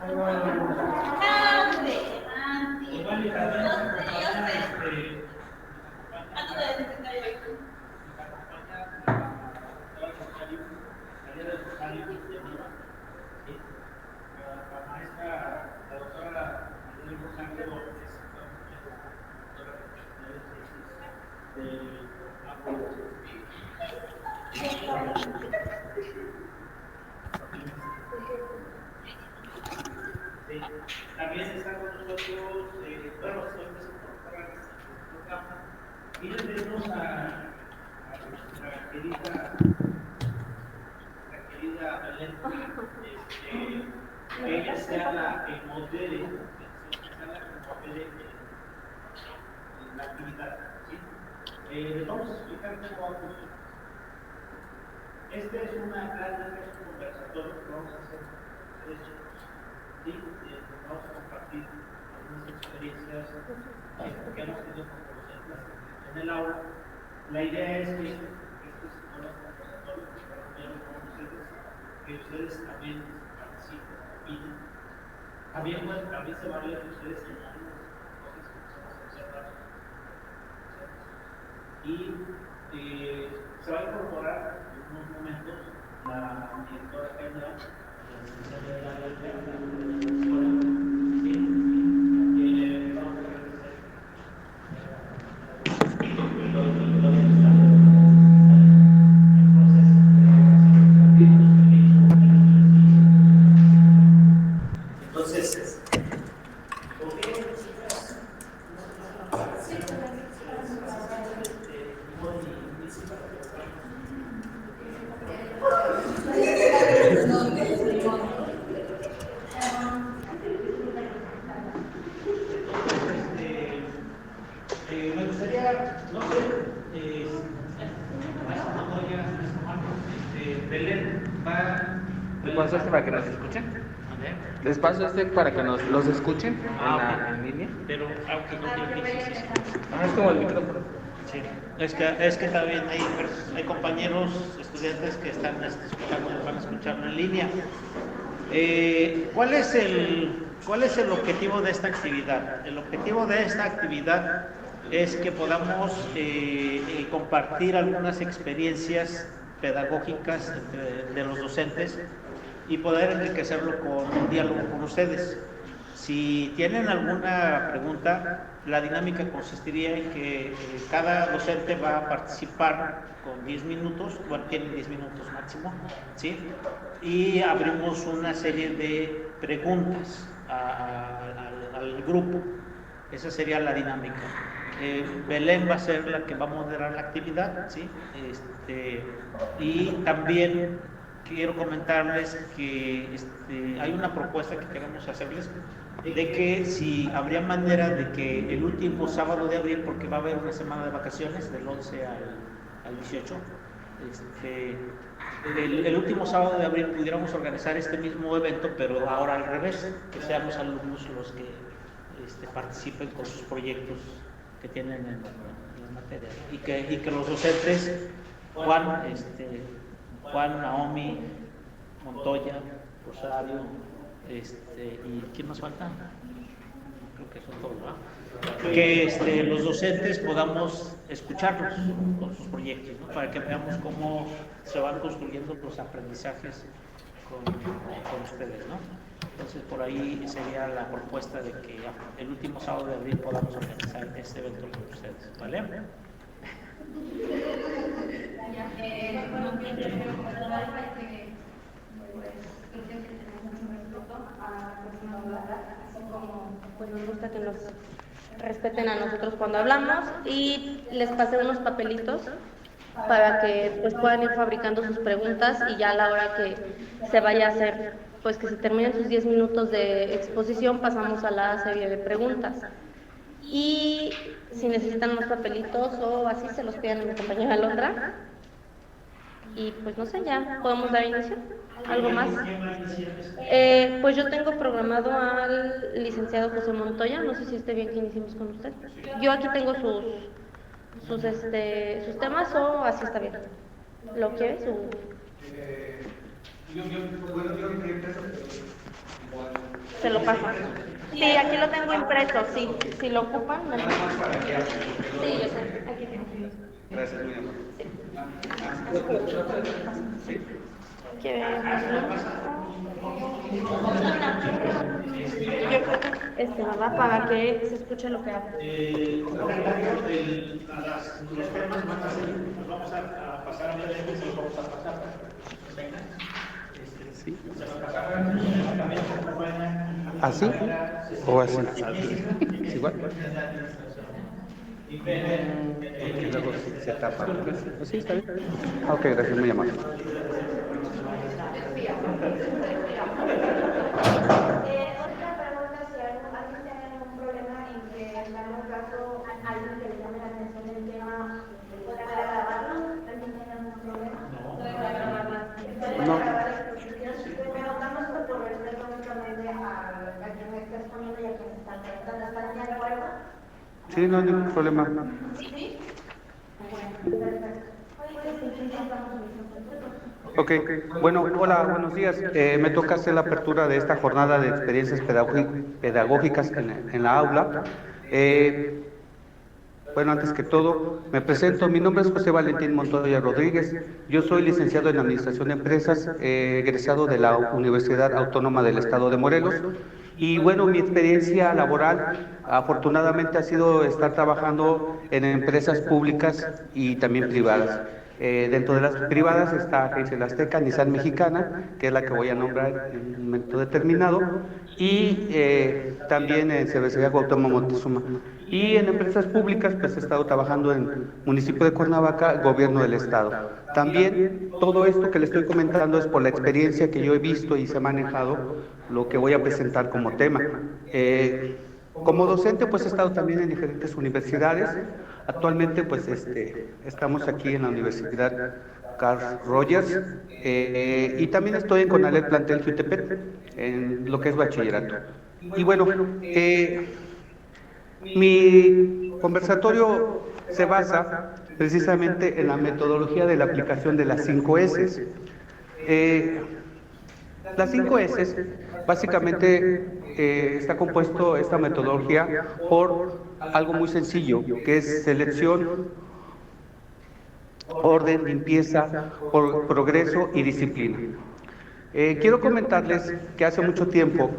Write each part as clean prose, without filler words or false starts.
Igual y también nos acompaña la maestra, la doctora María Rosario López, también está con nosotros, bueno, estoy programa, y le tenemos a nuestra querida Belén, que ella sea la que modere, la actividad. ¿Sí? Les vamos a explicar cómo va a funcionar. Este es una clase, es un conversatorio que vamos a hacer tres chicos. ¿Sí? Vamos a compartir algunas experiencias que hemos tenido con docentes en el aula. La idea es que estos nuevos conversatorios que ustedes también participen, opinen. También se vale que ustedes tengan cosas que se van a observar. Y se va a incorporar en unos momentos la directora general de la escuela. Entonces, me gustaría, no sé, Belén va. ¿Les paso para que nos escuchen? ¿Les paso para que los escuchen en línea? Pero, aunque no tiene que sí. Es como el micrófono. Sí, es que también hay compañeros, estudiantes que están escuchando, van a escucharlo en línea. ¿Cuál es el objetivo de esta actividad? El objetivo de esta actividad es que podamos compartir algunas experiencias pedagógicas de los docentes y poder enriquecerlo con un diálogo con ustedes. Si tienen alguna pregunta, la dinámica consistiría en que cada docente va a participar con 10 minutos, bueno, tienen 10 minutos máximo, ¿sí? Y abrimos una serie de preguntas al grupo. Esa sería la dinámica. Belén va a ser la que va a moderar la actividad, ¿sí? Y también quiero comentarles que hay una propuesta que queremos hacerles de que si habría manera de que el último sábado de abril, porque va a haber una semana de vacaciones del 11 al 18, el último sábado de abril pudiéramos organizar este mismo evento, pero ahora al revés, que sean los alumnos los que participen con sus proyectos que tienen en la materia, y que los docentes Juan, Naomi, Montoya, Rosario, ¿y quién nos falta? Creo que son todos, ¿no? Que los docentes podamos escucharlos con sus proyectos, ¿no? Para que veamos cómo se van construyendo los aprendizajes con ustedes, ¿no? Entonces, por ahí sería la propuesta de que el último sábado de abril podamos organizar este evento con ustedes, ¿vale? Pues nos gusta que nos respeten a nosotros cuando hablamos, y les pasé unos papelitos para que pues puedan ir fabricando sus preguntas, y ya a la hora que se vaya a hacer, pues que se terminen sus 10 minutos de exposición, pasamos a la serie de preguntas. Y si necesitan más papelitos o así, se los piden a mi compañera Londra. Y pues no sé, ya podemos dar inicio. ¿Algo más? Pues yo tengo programado al licenciado José Montoya. No sé si esté bien que iniciemos con usted. Yo aquí tengo sus temas, o así está bien. ¿Lo quieres? Bueno, yo no quería empezar, igual Se lo paso. Sí, aquí lo tengo impreso, sí. Si lo ocupan, me lo... Sí, yo sé. Aquí tengo. Gracias, muy amable. Sí. ¿Quieres? ¿Verdad? Para que se escuche lo que hace. Los temas nos vamos a pasar a ver y se los vamos a pasar. Sí. Se los pasarán también como ¿Así? ¿O así? ¿Es igual? Y luego se tapa. Sí, está bien. Ok, gracias, muy amable. Otra pregunta, si alguien tiene algún problema en que en algún caso alguien que le llame la atención del tema pueda grabarlo, ¿alguien tiene algún problema? No. Preguntamos esto por respeto únicamente a quien está exponiendo y a quien está preguntando. ¿Están de acuerdo? Sí, no hay ningún problema. Sí. Bueno, perfecto. Ok, bueno, hola, buenos días. Me toca hacer la apertura de esta jornada de experiencias pedagógicas en la aula. Bueno, antes que todo, me presento. Mi nombre es José Valentín Montoya Rodríguez. Yo soy licenciado en Administración de Empresas, egresado de la Universidad Autónoma del Estado de Morelos. Y bueno, mi experiencia laboral afortunadamente ha sido estar trabajando en empresas públicas y también privadas. Dentro de las privadas está Agencia La Azteca, Nissan Mexicana, que es la que voy a nombrar en un momento determinado, y también en Cervecería Cuauhtémoc Moctezuma. Y en empresas públicas, pues he estado trabajando en municipio de Cuernavaca, gobierno del estado. También todo esto que le estoy comentando es por la experiencia que yo he visto y se ha manejado lo que voy a presentar como tema. Como docente, pues he estado también en diferentes universidades. Actualmente, pues estamos aquí en la Universidad Carl Rogers y también estoy en Conalep Plantel Jutepet, en lo que es bachillerato. Y bueno, mi conversatorio se basa precisamente en la metodología de la aplicación de las 5 S. Las 5 S, básicamente está compuesto esta metodología por algo muy sencillo, que es selección, orden, limpieza, progreso y disciplina. Quiero comentarles que hace mucho tiempo,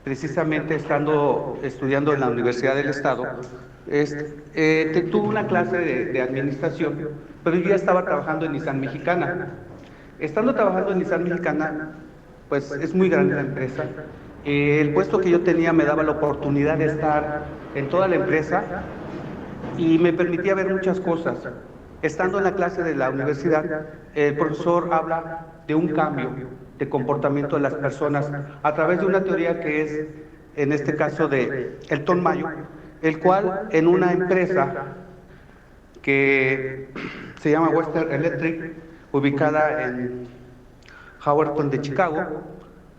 precisamente estudiando en la Universidad del Estado, tuve una clase de administración, pero yo ya estaba trabajando en Nissan Mexicana. Estando trabajando en Nissan Mexicana, pues es muy grande la empresa. El puesto que yo tenía me daba la oportunidad de estar en toda la empresa y me permitía ver muchas cosas. Estando en la clase de la universidad, el profesor habla de un cambio de comportamiento de las personas a través de una teoría que es, en este caso, de Elton Mayo, el cual en una empresa que se llama Western Electric, ubicada en Howerton de Chicago,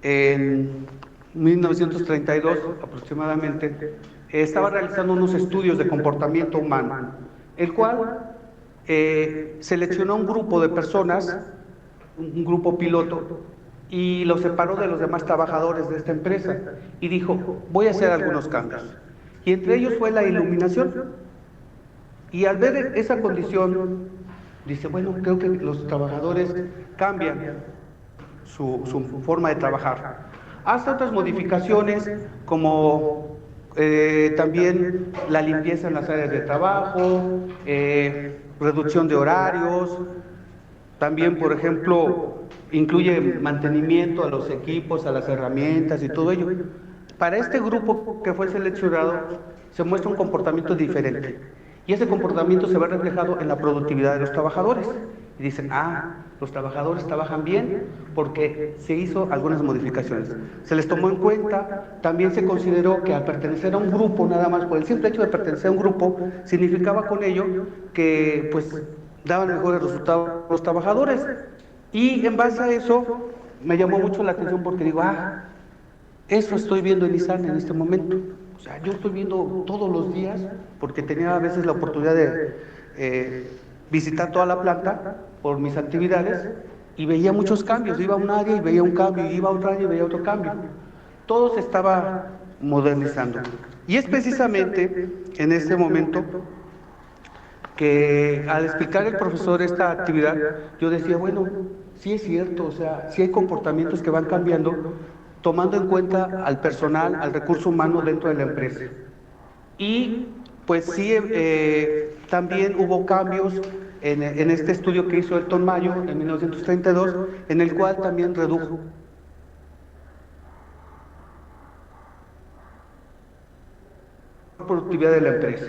en 1932 aproximadamente, estaba realizando unos estudios de comportamiento humano, el cual seleccionó un grupo de personas, un grupo piloto, y lo separó de los demás trabajadores de esta empresa y dijo, voy a hacer algunos cambios. Y entre ellos fue la iluminación. Y al ver esa condición, dice, bueno, creo que los trabajadores cambian su forma de trabajar. Hace otras modificaciones como también la limpieza en las áreas de trabajo, reducción de horarios, también, por ejemplo, incluye mantenimiento a los equipos, a las herramientas y todo ello. Para este grupo que fue seleccionado se muestra un comportamiento diferente y ese comportamiento se ve reflejado en la productividad de los trabajadores. Y dicen, los trabajadores trabajan bien porque se hizo algunas modificaciones. Se les tomó en cuenta, también se consideró que al pertenecer a un grupo, nada más por el simple hecho de pertenecer a un grupo, significaba con ello que pues daban mejores resultados los trabajadores. Y en base a eso me llamó mucho la atención porque digo, eso estoy viendo en Nissan en este momento. O sea, yo estoy viendo todos los días, porque tenía a veces la oportunidad de visitar toda la planta por mis actividades y veía muchos cambios. Iba a un área y veía un cambio, y iba a otra área y veía otro cambio. todo se estaba modernizando. Y es precisamente en este momento que al explicar el profesor esta actividad, yo decía, bueno, sí es cierto, o sea, sí hay comportamientos que van cambiando, tomando en cuenta al personal, al recurso humano dentro de la empresa. Y pues sí, también hubo cambios en este estudio que hizo Elton Mayo en 1932, en el cual también redujo la productividad de la empresa.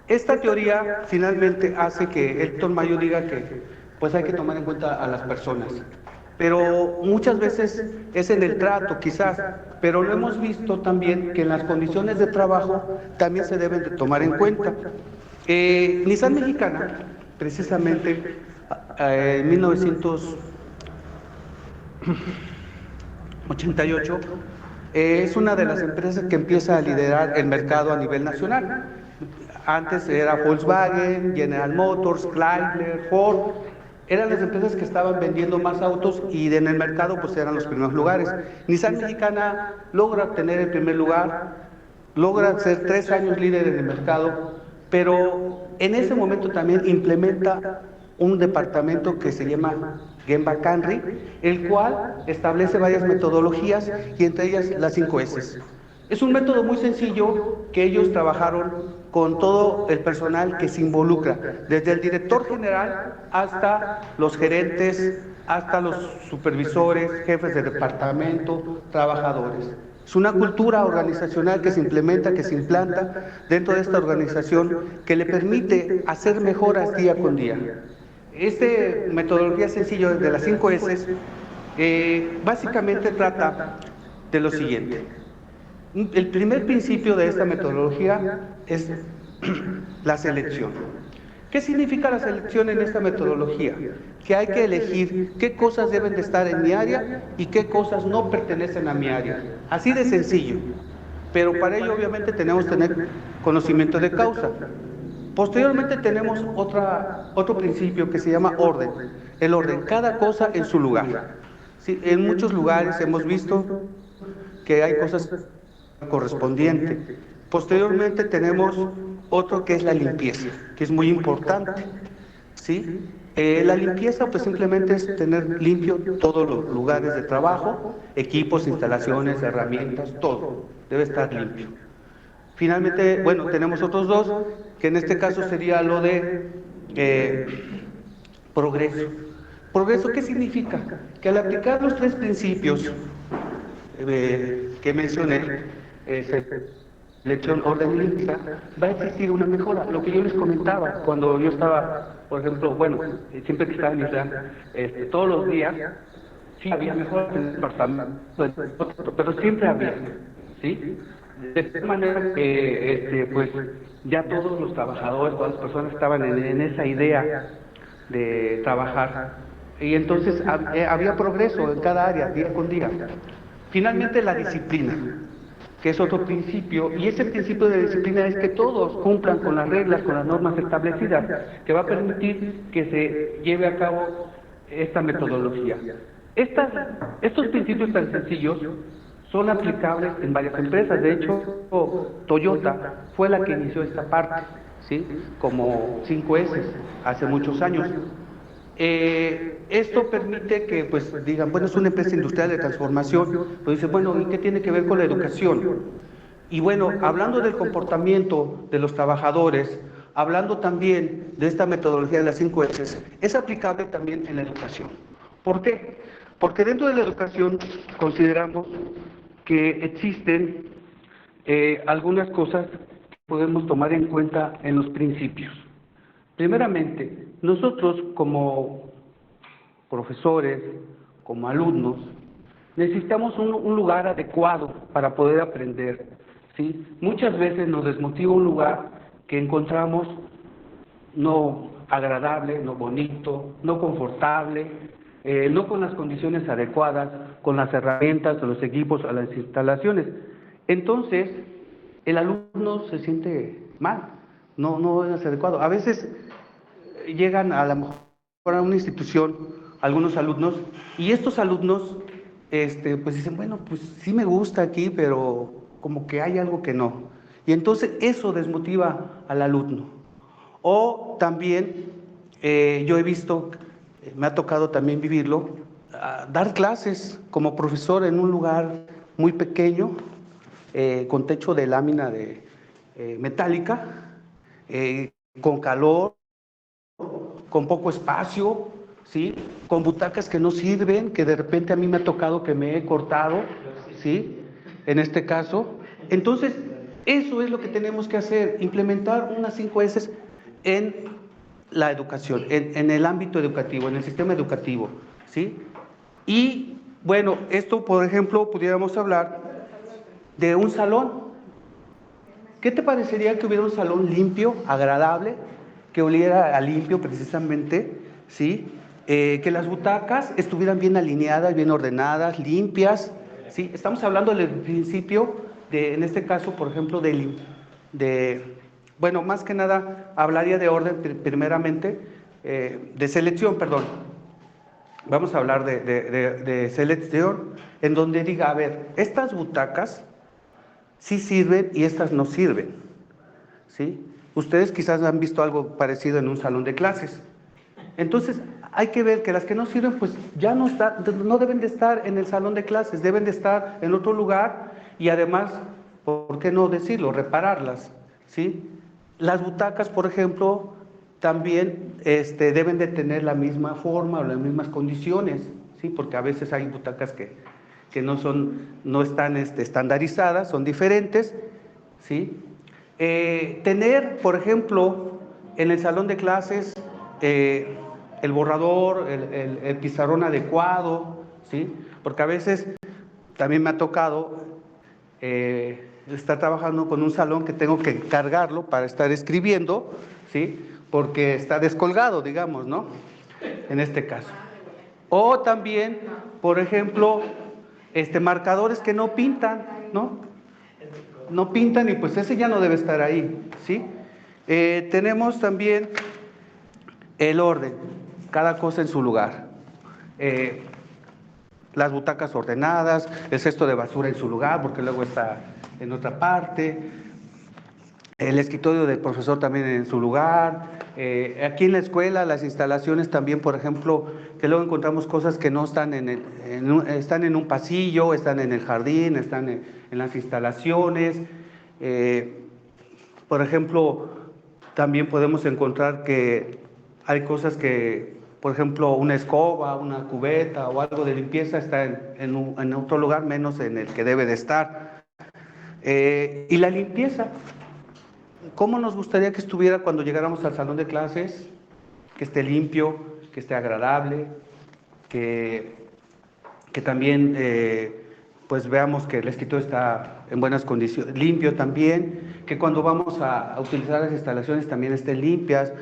Esta teoría finalmente hace que Elton Mayo diga que pues hay que tomar en cuenta a las personas, pero muchas veces es en el trato quizás, pero lo hemos visto también que en las condiciones de trabajo también se deben de tomar en cuenta. Nissan Mexicana, precisamente en 1988, es una de las empresas que empieza a liderar el mercado a nivel nacional. Antes era Volkswagen, General Motors, Chrysler, Ford. Eran las empresas que estaban vendiendo más autos y en el mercado pues eran los primeros lugares. Nissan Mexicana logra tener el primer lugar, logra ser 3 años líder en el mercado, pero en ese momento también implementa un departamento que se llama Gemba Canry, el cual establece varias metodologías y entre ellas las 5 S. Es un método muy sencillo que ellos trabajaron con todo el personal que se involucra, desde el director general hasta los gerentes, hasta los supervisores, jefes de departamento, trabajadores. Es una cultura organizacional que se implementa, que se implanta dentro de esta organización que le permite hacer mejoras día con día. Esta metodología sencilla de las 5 S básicamente trata de lo siguiente. El primer principio de esta metodología es la selección. ¿Qué significa la selección en esta metodología? Que hay que elegir qué cosas deben de estar en mi área y qué cosas no pertenecen a mi área. Así de sencillo. Pero para ello obviamente tenemos que tener conocimiento de causa. Posteriormente tenemos otro principio que se llama orden. El orden, cada cosa en su lugar. Sí, en muchos lugares hemos visto que hay cosas correspondientes. Posteriormente tenemos otro que es la limpieza, que es muy importante. ¿Sí? La limpieza pues simplemente es tener limpio todos los lugares de trabajo, equipos, instalaciones, herramientas, todo debe estar limpio. Finalmente, bueno, tenemos otros dos, que en este caso sería lo de progreso. ¿Progreso qué significa? Que al aplicar los 3 principios que mencioné, selección, orden y limpieza, va a existir una mejora. Lo que yo les comentaba cuando yo estaba, por ejemplo, bueno, siempre que estaba en Islam, todos los días, sí había mejoras en el departamento, pero siempre había, ¿sí? De tal manera que, pues, ya todos los trabajadores, todas las personas estaban en esa idea de trabajar, y entonces había progreso en cada área, día con día. Finalmente, la disciplina, que es otro principio, y ese principio de disciplina es que todos cumplan con las reglas, con las normas establecidas, que va a permitir que se lleve a cabo esta metodología. Estos principios tan sencillos son aplicables en varias empresas. De hecho, Toyota fue la que inició esta parte, ¿sí? Como 5 S hace muchos años. Esto permite que, pues, digan, bueno, es una empresa industrial de transformación, pues dicen, bueno, ¿y qué tiene que ver con la educación? Y bueno, hablando del comportamiento de los trabajadores, hablando también de esta metodología de las 5 S, es aplicable también en la educación. ¿Por qué? Porque dentro de la educación consideramos que existen algunas cosas que podemos tomar en cuenta en los principios. Primeramente, nosotros como profesores, como alumnos, necesitamos un lugar adecuado para poder aprender, ¿sí? Muchas veces nos desmotiva un lugar que encontramos no agradable, no bonito, no confortable, no con las condiciones adecuadas, con las herramientas, los equipos, a las instalaciones. Entonces, el alumno se siente mal, no es adecuado. A veces llegan a lo mejor a una institución algunos alumnos, y estos alumnos pues dicen, bueno, pues sí me gusta aquí, pero como que hay algo que no. Y entonces eso desmotiva al alumno. O también yo he visto, me ha tocado también vivirlo, dar clases como profesor en un lugar muy pequeño, con techo de lámina metálica, con calor, con poco espacio, ¿sí? Con butacas que no sirven, que de repente a mí me ha tocado que me he cortado, ¿sí? En este caso. Entonces, eso es lo que tenemos que hacer, implementar unas 5 S en la educación, en el ámbito educativo, en el sistema educativo, ¿sí? Y bueno, esto, por ejemplo, pudiéramos hablar de un salón. ¿Qué te parecería que hubiera un salón limpio, agradable, que oliera a limpio precisamente, ¿sí? Que las butacas estuvieran bien alineadas, bien ordenadas, limpias, ¿sí? Estamos hablando del principio, en este caso, por ejemplo, bueno, más que nada, hablaría de orden primeramente, de selección, perdón. Vamos a hablar de selección, en donde diga, a ver, estas butacas sí sirven y estas no sirven, ¿sí? Ustedes quizás han visto algo parecido en un salón de clases. Entonces, hay que ver que las que no sirven, pues ya no deben de estar en el salón de clases, deben de estar en otro lugar y además, ¿por qué no decirlo? Repararlas, ¿sí? Las butacas, por ejemplo, también deben de tener la misma forma o las mismas condiciones, ¿sí? Porque a veces hay butacas que no están estandarizadas, son diferentes, ¿sí? Tener, por ejemplo, en el salón de clases el borrador, el pizarrón adecuado, ¿sí? Porque a veces también me ha tocado estar trabajando con un salón que tengo que cargarlo para estar escribiendo, ¿sí? Porque está descolgado, digamos, ¿no? En este caso. O también, por ejemplo, marcadores que no pintan, ¿no? No pintan y pues ese ya no debe estar ahí, ¿sí? Tenemos también el orden, cada cosa en su lugar. Las butacas ordenadas, el cesto de basura en su lugar, porque luego está en otra parte, el escritorio del profesor también en su lugar. Aquí en la escuela, las instalaciones también, por ejemplo, que luego encontramos cosas que no están están en un pasillo, están en el jardín, están en las instalaciones. Por ejemplo, también podemos encontrar que hay cosas que, por ejemplo, una escoba, una cubeta o algo de limpieza está en otro lugar menos en el que debe de estar. Y la limpieza, ¿cómo nos gustaría que estuviera cuando llegáramos al salón de clases? Que esté limpio, que esté agradable, que también pues veamos que el escritorio está en buenas condiciones, limpio también, que cuando vamos a utilizar las instalaciones también estén limpias,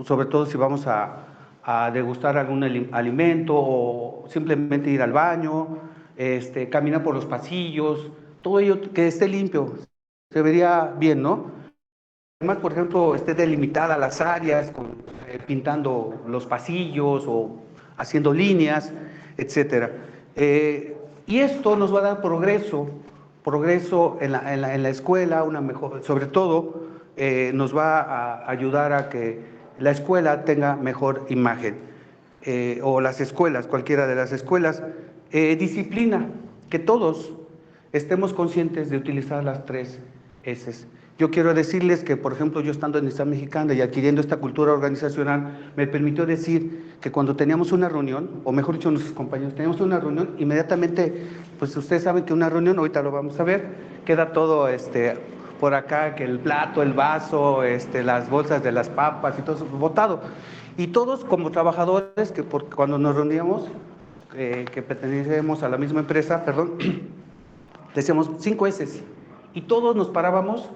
sobre todo si vamos a degustar algún alimento o simplemente ir al baño, caminar por los pasillos, todo ello que esté limpio, se vería bien, ¿no? Además, por ejemplo, esté delimitada las áreas, pintando los pasillos o haciendo líneas, etcétera. Y esto nos va a dar progreso en la escuela, sobre todo nos va a ayudar a que la escuela tenga mejor imagen, o las escuelas, cualquiera de las escuelas. Disciplina, que todos estemos conscientes de utilizar las 3 S. Yo quiero decirles que, por ejemplo, yo estando en Unistad Mexicana y adquiriendo esta cultura organizacional, me permitió decir que cuando teníamos una reunión, o mejor dicho, nuestros compañeros, teníamos una reunión, inmediatamente, pues ustedes saben que una reunión, ahorita lo vamos a ver, queda todo por acá, que el plato, el vaso, las bolsas de las papas y todo eso botado. Y todos como trabajadores, cuando nos reuníamos, que pertenecemos a la misma empresa, perdón, decíamos 5 S, y todos nos parábamos,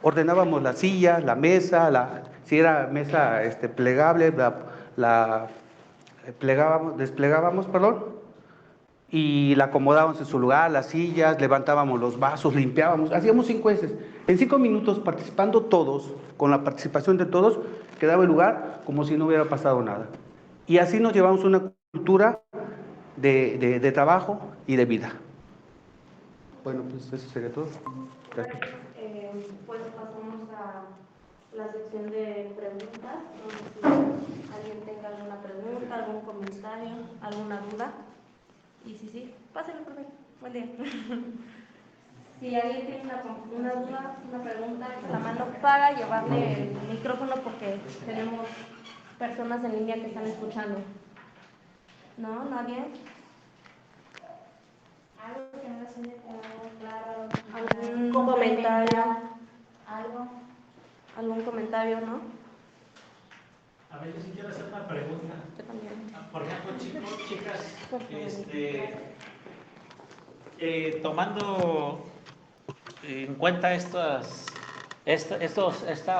ordenábamos la silla, la mesa, si era mesa plegable, la desplegábamos, y la acomodábamos en su lugar, las sillas, levantábamos los vasos, limpiábamos, hacíamos 5 S. En 5 minutos, participando todos, con la participación de todos, quedaba el lugar como si no hubiera pasado nada. Y así nos llevamos una cultura de trabajo y de vida. Bueno, pues eso sería todo. Gracias. Pues pasamos a la sección de preguntas. No sé si alguien tenga alguna pregunta, algún comentario, alguna duda. Y sí, pásenlo por favor. Buen día. Si alguien tiene una duda, una pregunta, alza la mano para llevarle el micrófono porque tenemos personas en línea que están escuchando. ¿No? ¿Nadie? Algo que no se me quedó claro. ¿Algún comentario? Algo. ¿Algún comentario, no? A ver, yo sí quiero hacer una pregunta. Yo también. Por ejemplo, chicos, chicas, Por favor. tomando en cuenta esta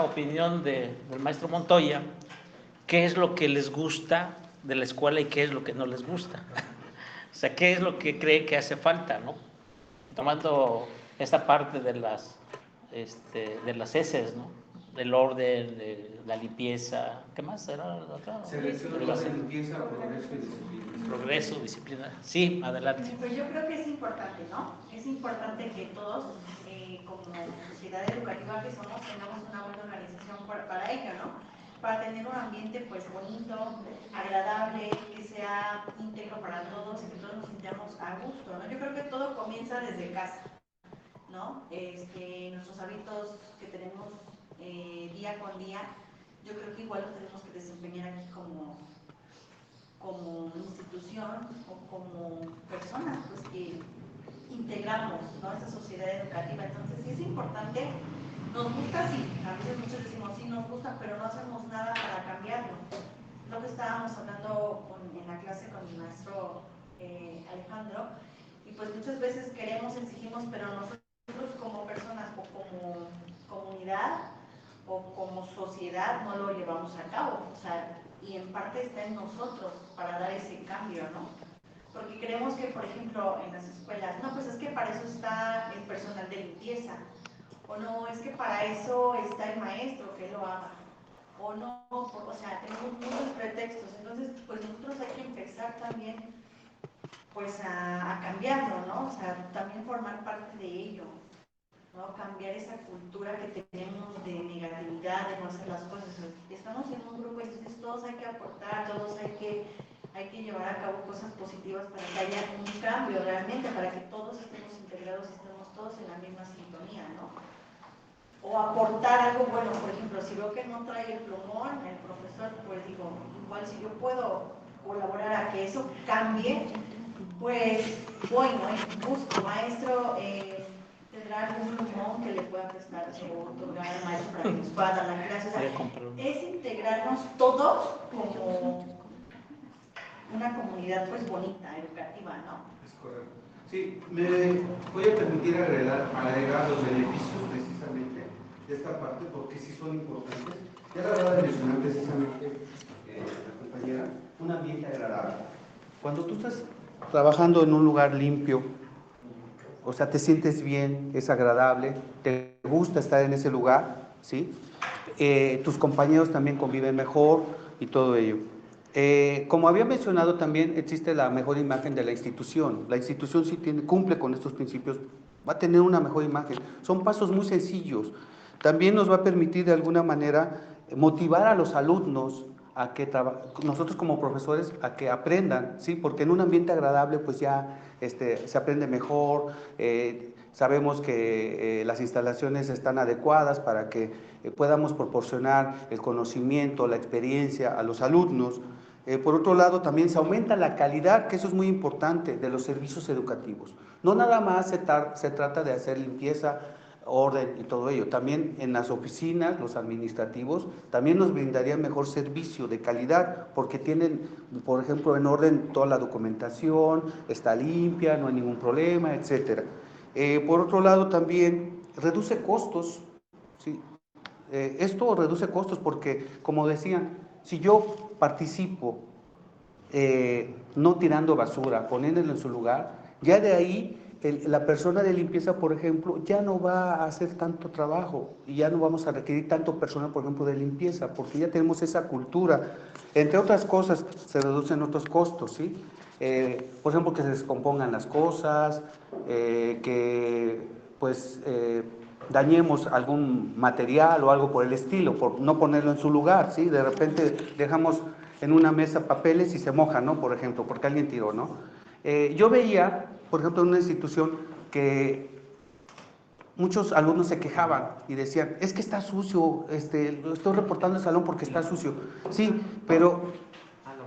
opinión del maestro Montoya, ¿qué es lo que les gusta de la escuela y qué es lo que no les gusta? O sea, ¿qué es lo que cree que hace falta, no? Tomando esta parte de las heces, ¿no? Del orden, de la limpieza, ¿qué más era la otra? Selección, limpieza, progreso y disciplina. Progreso, disciplina. Sí, adelante. Pues yo creo que es importante, ¿no? Es importante que todos, como sociedad educativa que somos, tengamos una buena organización para ello, ¿no? Para tener un ambiente pues bonito, agradable, que sea íntegro para todos y que todos nos sintamos a gusto, ¿no? Yo creo que todo comienza desde casa, ¿no? Nuestros hábitos que tenemos día con día, yo creo que igual los tenemos que desempeñar aquí como institución o como personas pues, que integramos, ¿no? Esta sociedad educativa. Entonces sí es importante, nos gusta, sí, a veces muchos decimos sí nos gusta, pero no hacemos nada para cambiarlo. Lo que estábamos hablando en la clase con mi maestro Alejandro, y pues muchas veces queremos, exigimos, pero nosotros como personas o como comunidad o como sociedad no lo llevamos a cabo, o sea, y en parte está en nosotros para dar ese cambio, ¿no? Porque creemos que, por ejemplo, en las escuelas, no, pues es que para eso está el personal de limpieza, o no, es que para eso está el maestro, que lo haga, o no, o sea, tenemos muchos pretextos, entonces, pues nosotros hay que empezar también, pues a cambiarlo, ¿no? O sea, también formar parte de ello, ¿no? Cambiar esa cultura que tenemos de negatividad, de no hacer las cosas. Estamos en un grupo, entonces todos hay que aportar, todos hay que llevar a cabo cosas positivas para que haya un cambio realmente, para que todos estemos integrados y estemos todos en la misma sintonía, ¿no? O aportar algo bueno, por ejemplo, si veo que no trae el plumón, el profesor, pues digo, igual si yo puedo colaborar a que eso cambie, pues voy, ¿no? Busco, maestro, tendrá algún plumón que le pueda prestar o otorgar al maestro para que nos pueda dar la clase. O sea, es integrarnos todos como una comunidad pues bonita, educativa, ¿no? Es correcto. Sí, me voy a permitir agregar los beneficios precisamente de esta parte porque sí son importantes. Ya la acaba de mencionar precisamente la compañera, un ambiente agradable. Cuando tú estás trabajando en un lugar limpio, o sea, te sientes bien, es agradable, te gusta estar en ese lugar, ¿sí? Tus compañeros también conviven mejor y todo ello. Como había mencionado también, existe la mejor imagen de la institución. La institución sí cumple con estos principios, va a tener una mejor imagen. Son pasos muy sencillos. También nos va a permitir de alguna manera motivar a los alumnos a que nosotros como profesores a que aprendan, ¿sí? Porque en un ambiente agradable pues ya se aprende mejor, sabemos que las instalaciones están adecuadas para que podamos proporcionar el conocimiento, la experiencia a los alumnos. Por otro lado, también se aumenta la calidad, que eso es muy importante, de los servicios educativos. No nada más se trata de hacer limpieza, orden y todo ello. También en las oficinas, los administrativos, también nos brindarían mejor servicio de calidad, porque tienen, por ejemplo, en orden toda la documentación, está limpia, no hay ningún problema, etc. Por otro lado, también reduce costos, ¿sí? Esto reduce costos porque, como decían, si yo participo no tirando basura, poniéndolo en su lugar, ya de ahí la persona de limpieza, por ejemplo, ya no va a hacer tanto trabajo y ya no vamos a requerir tanto personal, por ejemplo, de limpieza, porque ya tenemos esa cultura. Entre otras cosas, se reducen otros costos, ¿sí? por ejemplo, que se descompongan las cosas, que pues dañemos algún material o algo por el estilo, por no ponerlo en su lugar, ¿sí? De repente dejamos en una mesa papeles y se mojan, ¿no? Por ejemplo, porque alguien tiró, ¿no? Yo veía, por ejemplo, en una institución que muchos alumnos se quejaban y decían, es que está sucio, lo estoy reportando al salón porque está sucio. Sí, pero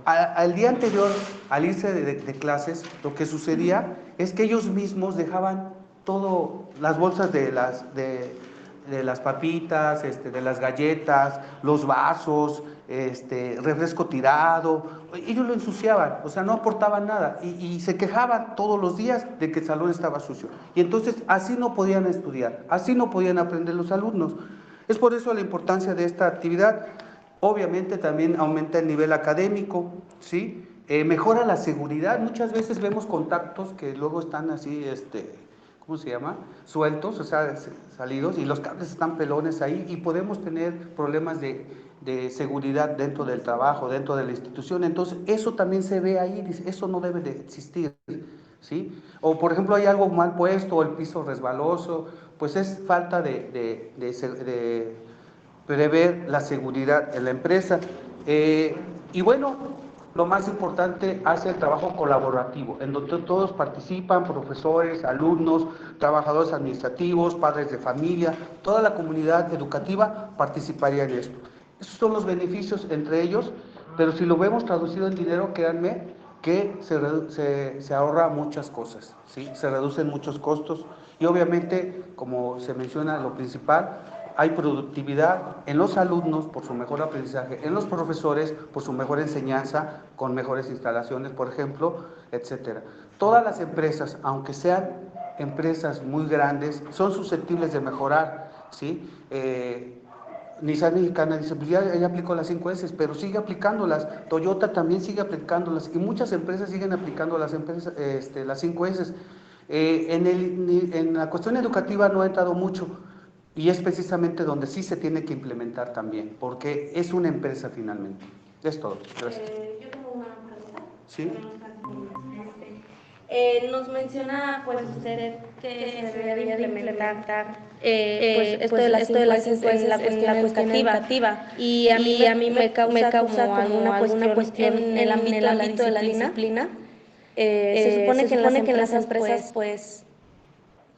al día anterior, al irse de clases, lo que sucedía es que ellos mismos dejaban todo, las bolsas de las papitas, de las galletas, los vasos, refresco tirado, ellos lo ensuciaban, o sea, no aportaban nada y se quejaban todos los días de que el salón estaba sucio. Y entonces así no podían estudiar, así no podían aprender los alumnos. Es por eso la importancia de esta actividad. Obviamente también aumenta el nivel académico, ¿sí? Mejora la seguridad. Muchas veces vemos contactos que luego están así, ¿cómo se llama? Sueltos, o sea, salidos, y los cables están pelones ahí y podemos tener problemas de seguridad dentro del trabajo, dentro de la institución. Entonces, eso también se ve ahí, dice, eso no debe de existir, ¿sí? O, por ejemplo, hay algo mal puesto, o el piso resbaloso, pues es falta de prever la seguridad en la empresa. Y bueno, lo más importante, hace el trabajo colaborativo, en donde todos participan, profesores, alumnos, trabajadores administrativos, padres de familia, toda la comunidad educativa participaría en esto. Esos son los beneficios entre ellos, pero si lo vemos traducido en dinero, créanme que se ahorra muchas cosas, ¿sí? Se reducen muchos costos y obviamente, como se menciona, lo principal, hay productividad en los alumnos por su mejor aprendizaje, en los profesores por su mejor enseñanza, con mejores instalaciones, por ejemplo, etcétera. Todas las empresas, aunque sean empresas muy grandes, son susceptibles de mejorar, ¿sí? Nissan Mexicana dice, pues ya aplicó las 5S, pero sigue aplicándolas. Toyota también sigue aplicándolas y muchas empresas siguen aplicando las 5S. En la cuestión educativa no ha entrado mucho, y es precisamente donde sí se tiene que implementar también, porque es una empresa finalmente. Es todo. Gracias. Yo tengo una pregunta. ¿Sí? Nos menciona pues usted que se debería de implementar pues esto de las 5S en la cuestión educativa, y a mí me causa como alguna cuestión en el ámbito de la disciplina. Se supone que en las empresas pues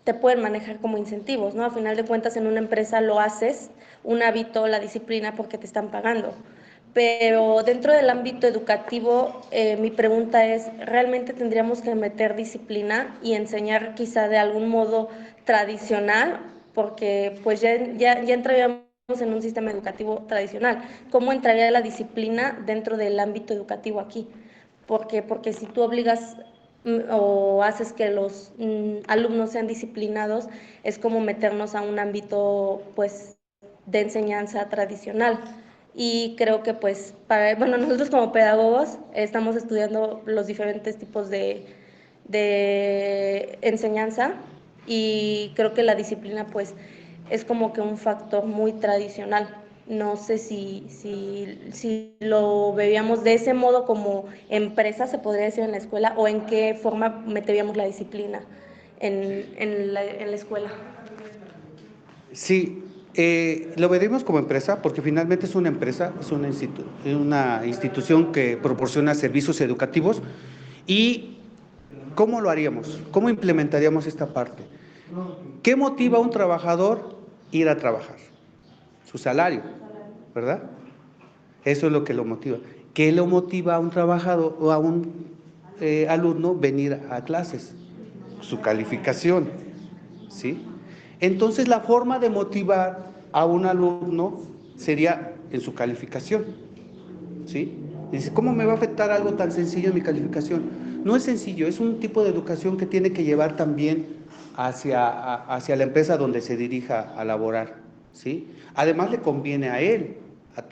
te pueden manejar como incentivos, ¿no? A final de cuentas, en una empresa lo haces, un hábito, la disciplina, porque te están pagando. Pero dentro del ámbito educativo, mi pregunta es, ¿realmente tendríamos que meter disciplina y enseñar quizá de algún modo tradicional? Porque pues ya entraríamos en un sistema educativo tradicional. ¿Cómo entraría la disciplina dentro del ámbito educativo aquí? Porque si tú obligas o haces que los alumnos sean disciplinados, es como meternos a un ámbito pues de enseñanza tradicional. Y creo que pues, nosotros como pedagogos estamos estudiando los diferentes tipos de enseñanza, y creo que la disciplina pues es como que un factor muy tradicional. No sé si lo veíamos de ese modo como empresa, se podría decir, en la escuela, o en qué forma meteríamos la disciplina en la escuela. Sí, lo veremos como empresa, porque finalmente es una empresa, es una institución que proporciona servicios educativos. ¿Y cómo lo haríamos? ¿Cómo implementaríamos esta parte? ¿Qué motiva a un trabajador ir a trabajar? Su salario, ¿verdad? Eso es lo que lo motiva. ¿Qué lo motiva a un trabajador o a un alumno venir a clases? Su calificación, ¿sí? Entonces, la forma de motivar a un alumno sería en su calificación, ¿sí? Dice, ¿cómo me va a afectar algo tan sencillo en mi calificación? No es sencillo, es un tipo de educación que tiene que llevar también hacia la empresa donde se dirija a laborar, ¿sí? Además, le conviene a él,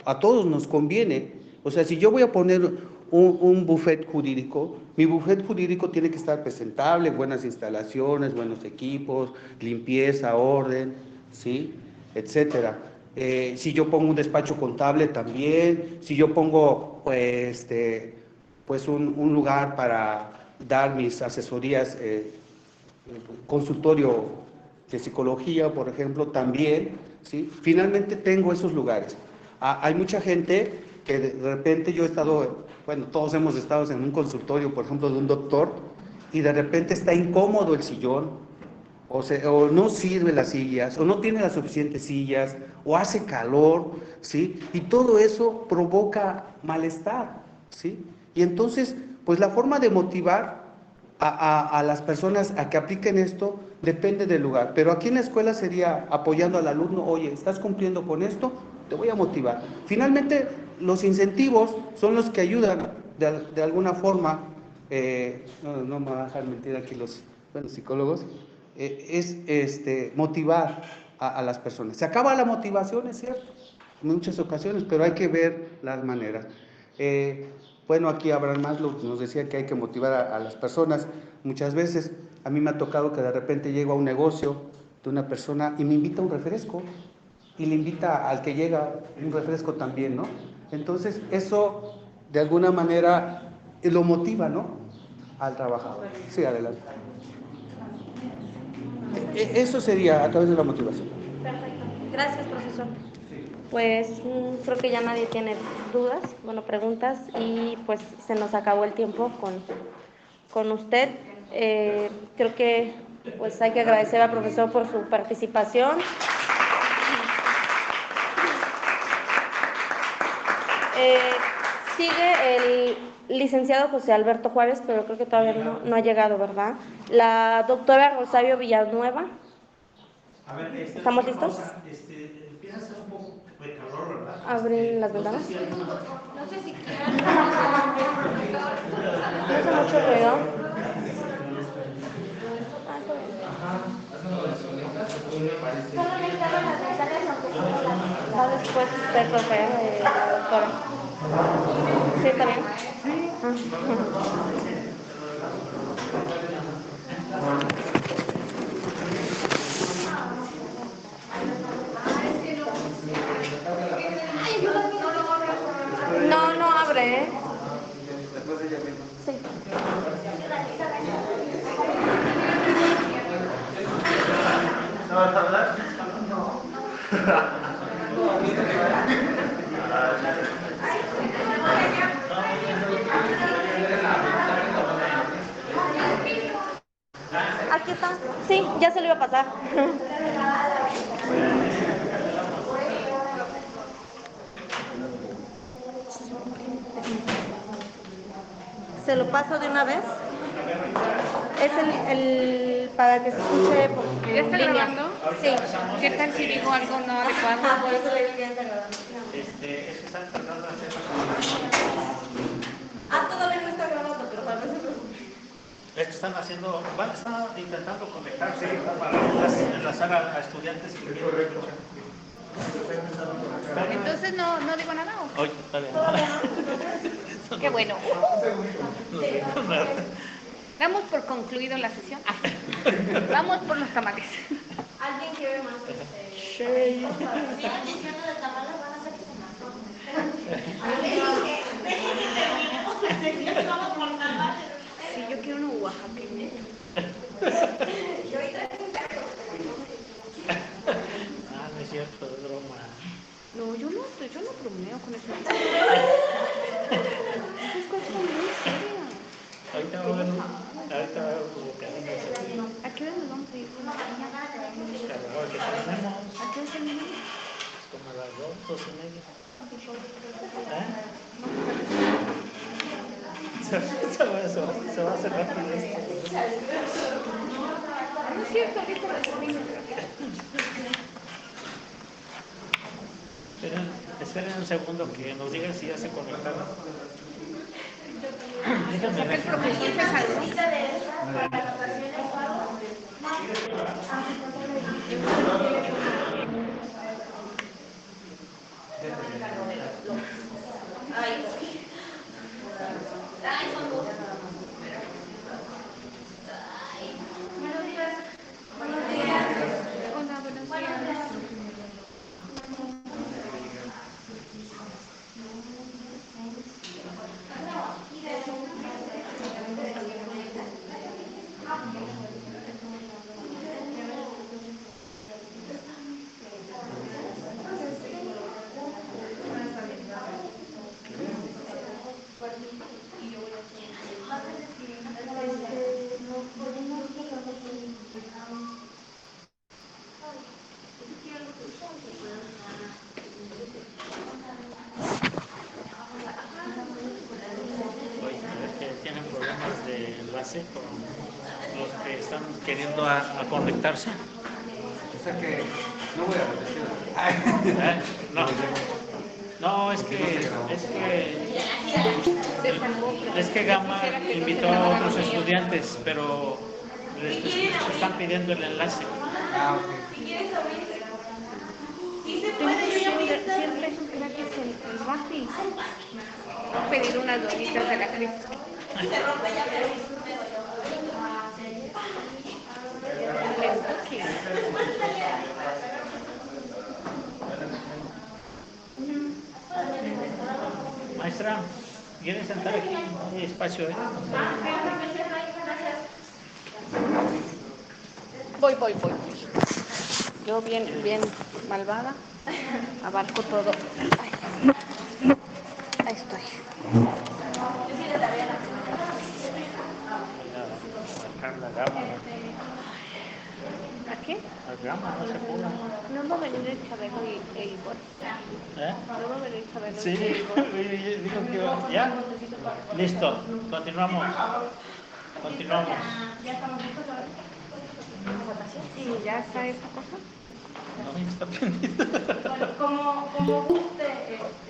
a todos nos conviene. O sea, si yo voy a poner un buffet jurídico, mi buffet jurídico tiene que estar presentable, buenas instalaciones, buenos equipos, limpieza, orden, ¿sí? Etcétera. Si yo pongo un despacho contable también, si yo pongo pues un lugar para dar mis asesorías, consultorio de psicología, por ejemplo, también, ¿sí? Finalmente tengo esos lugares. Hay mucha gente que de repente yo he estado, bueno, todos hemos estado en un consultorio, por ejemplo, de un doctor, y de repente está incómodo el sillón, o no sirven las sillas, o no tiene las suficientes sillas, o hace calor, ¿sí? Y todo eso provoca malestar, ¿sí? Y entonces, pues la forma de motivar a las personas a que apliquen esto depende del lugar. Pero aquí en la escuela sería apoyando al alumno, oye, ¿estás cumpliendo con esto? Te voy a motivar. Finalmente, los incentivos son los que ayudan de alguna forma, no me van a dejar mentir aquí los psicólogos, es motivar a las personas. Se acaba la motivación, es cierto, en muchas ocasiones, pero hay que ver las maneras. Bueno, aquí Abraham Maslow nos decía que hay que motivar a las personas. Muchas veces a mí me ha tocado que de repente llego a un negocio de una persona y me invita a un refresco, y le invita al que llega un refresco también, ¿no? Entonces eso de alguna manera lo motiva, ¿no? Al trabajador. Sí, adelante. Eso sería a través de la motivación. Perfecto. Gracias, profesor. Pues creo que ya nadie tiene dudas, bueno, preguntas, y pues se nos acabó el tiempo con usted. Creo que pues hay que agradecer al profesor por su participación. Sigue el licenciado José Alberto Juárez, pero creo que todavía no ha llegado, ¿verdad? La doctora Rosario Villanueva. A ver, ¿Estamos listos? Empieza a hacer un poco de calor, ¿verdad? ¿Abren las ventanas? No sé si ¿No hace mucho ruido? solamente abran las ventanas aunque estemos la Va después del profe, la doctora. ¿Sí, está bien? No abre, ¿eh? Sí. ¿No vas a hablar? Aquí está. Sí, ya se lo iba a pasar. ¿Se lo paso de una vez? Es el para que se escuche ¿Ya está línea. grabando? Sí. ¿Qué tal si digo algo no adecuado? Por eso le dije que ya está grabando. Es que están tratando de hacer. Todavía no está grabando, pero tal vez se preocupe. Es que están intentando conectarse para enlazar a estudiantes que quieren. Entonces no digo nada. ¿O? Oye, está bien. Qué bueno. Damos por concluido la sesión. Vamos por los tamales. ¿Alguien quiere más? Sí. de tamales van a hacer Sí, yo quiero uno oaxaqueño. No es cierto, es broma. No, yo no bromeo con eso. Es cosa muy seria. Ahorita va a haber ¿A qué hora nos vamos a ir? ¿A qué hora terminamos? como a las 2:30. Se va a hacer rápido esto. No es cierto, dijo la sobrina. Esperen un segundo que nos digan si ya se conectaron. O sea que el profesor se salvó. Hola, buenos días. Y de queriendo a conectarse. O sea que no voy a repetir. No, no, es que Gama invitó a otros estudiantes, pero les están pidiendo el enlace. Ah, ok. Siempre es un gratis el Rappi. Voy a pedir unas donitas de la Cristo. Maestra, ¿quieren sentar aquí? Hay espacio, ¿eh? Voy. Yo bien malvada, abarco todo. Ahí estoy. La Gama. ¿Aquí? La Gama, no se ponga. No va a venir el Chabelo e Ivor. ¿Eh? No va a venir Chabelo Sí, e Ivor. digo que ya. Listo, continuamos. Sí, ya está esa cosa. No me está pendiente. Como guste,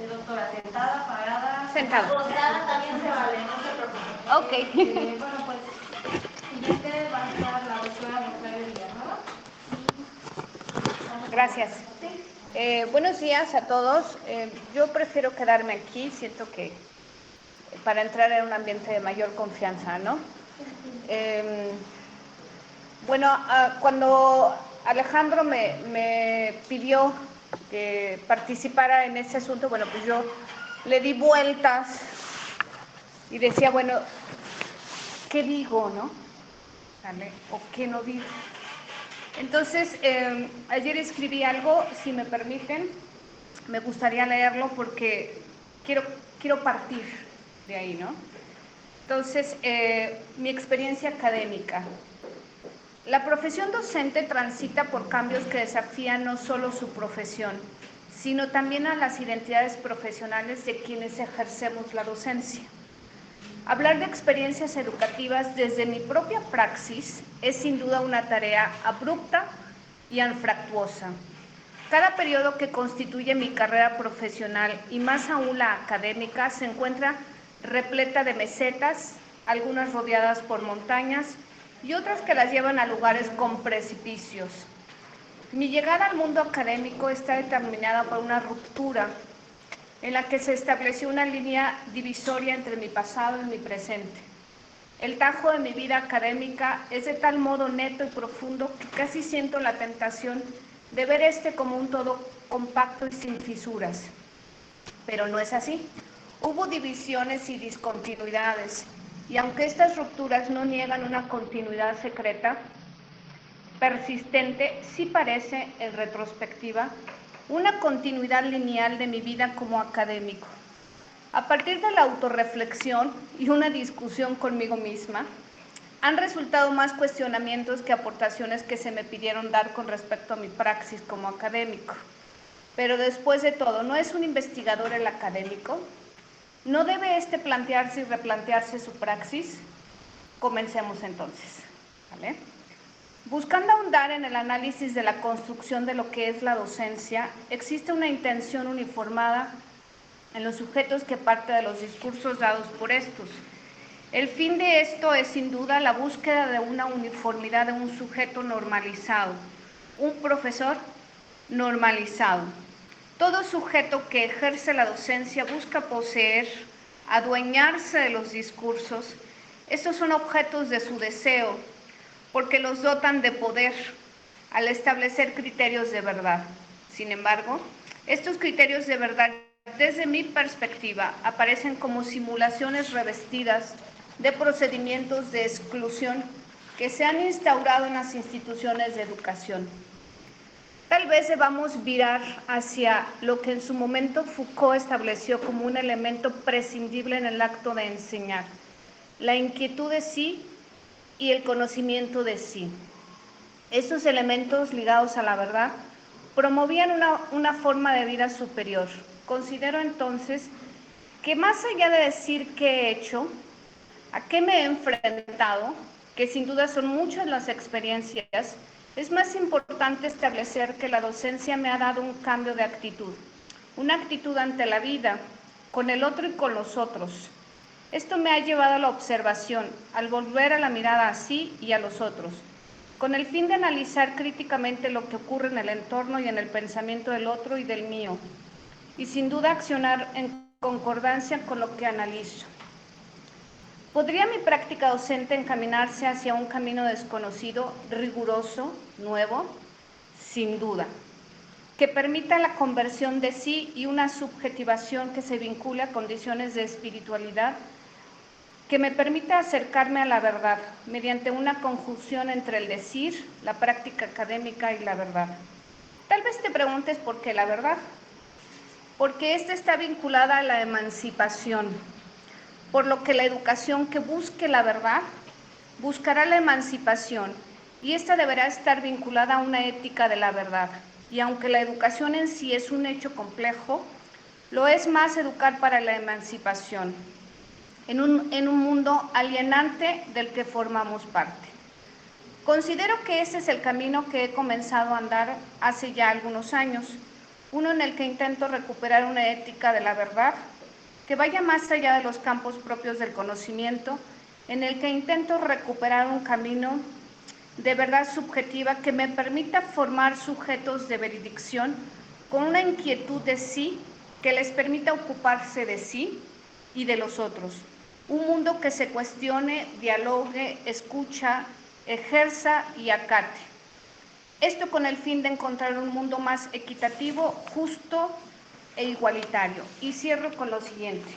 doctora, sentada, parada. Sentada. Acostada también se vale, no se preocupe. Ok. Bueno, pues, siguiente va a estar la doctora Rosario Villanueva. Gracias. Buenos días a todos. Yo prefiero quedarme aquí, siento que para entrar en un ambiente de mayor confianza, ¿no? Cuando Alejandro me pidió que participara en ese asunto, bueno, pues yo le di vueltas y decía, bueno, ¿qué digo, no? ¿Sale? ¿O qué no digo? Entonces, ayer escribí algo, si me permiten, me gustaría leerlo porque quiero partir de ahí, ¿no? Entonces, mi experiencia académica. La profesión docente transita por cambios que desafían no solo su profesión, sino también a las identidades profesionales de quienes ejercemos la docencia. Hablar de experiencias educativas desde mi propia praxis es sin duda una tarea abrupta y anfractuosa. Cada periodo que constituye mi carrera profesional, y más aún la académica, se encuentra repleta de mesetas, algunas rodeadas por montañas y otras que las llevan a lugares con precipicios. Mi llegada al mundo académico está determinada por una ruptura en la que se estableció una línea divisoria entre mi pasado y mi presente. El tajo de mi vida académica es de tal modo neto y profundo que casi siento la tentación de ver este como un todo compacto y sin fisuras. Pero no es así. Hubo divisiones y discontinuidades, y aunque estas rupturas no niegan una continuidad secreta, persistente, sí parece, en retrospectiva, una continuidad lineal de mi vida como académico. A partir de la autorreflexión y una discusión conmigo misma, han resultado más cuestionamientos que aportaciones que se me pidieron dar con respecto a mi praxis como académico. Pero después de todo, ¿no es un investigador el académico? ¿No debe plantearse y replantearse su praxis? Comencemos entonces, ¿vale? Buscando ahondar en el análisis de la construcción de lo que es la docencia, existe una intención uniformada en los sujetos que parte de los discursos dados por estos. El fin de esto es sin duda la búsqueda de una uniformidad de un sujeto normalizado, un profesor normalizado. Todo sujeto que ejerce la docencia busca poseer, adueñarse de los discursos. Estos son objetos de su deseo, porque los dotan de poder al establecer criterios de verdad. Sin embargo, estos criterios de verdad, desde mi perspectiva, aparecen como simulaciones revestidas de procedimientos de exclusión que se han instaurado en las instituciones de educación. Tal vez debamos virar hacia lo que en su momento Foucault estableció como un elemento prescindible en el acto de enseñar: la inquietud de sí y el conocimiento de sí. Estos elementos ligados a la verdad promovían una forma de vida superior. Considero entonces que más allá de decir qué he hecho, a qué me he enfrentado, que sin duda son muchas las experiencias, es más importante establecer que la docencia me ha dado un cambio de actitud, una actitud ante la vida, con el otro y con los otros. Esto me ha llevado a la observación, al volver a la mirada a sí y a los otros, con el fin de analizar críticamente lo que ocurre en el entorno y en el pensamiento del otro y del mío, y sin duda accionar en concordancia con lo que analizo. ¿Podría mi práctica docente encaminarse hacia un camino desconocido, riguroso, nuevo? Sin duda. Que permita la conversión de sí y una subjetivación que se vincule a condiciones de espiritualidad, que me permita acercarme a la verdad mediante una conjunción entre el decir, la práctica académica y la verdad. Tal vez te preguntes por qué la verdad. Porque esta está vinculada a la emancipación, por lo que la educación que busque la verdad buscará la emancipación, y esta deberá estar vinculada a una ética de la verdad. Y aunque la educación en sí es un hecho complejo, lo es más educar para la emancipación, en un mundo alienante del que formamos parte. Considero que ese es el camino que he comenzado a andar hace ya algunos años, uno en el que intento recuperar una ética de la verdad que vaya más allá de los campos propios del conocimiento, en el que intento recuperar un camino de verdad subjetiva que me permita formar sujetos de veredicción con una inquietud de sí que les permita ocuparse de sí y de los otros. Un mundo que se cuestione, dialogue, escucha, ejerza y acate. Esto con el fin de encontrar un mundo más equitativo, justo e igualitario. Y cierro con lo siguiente.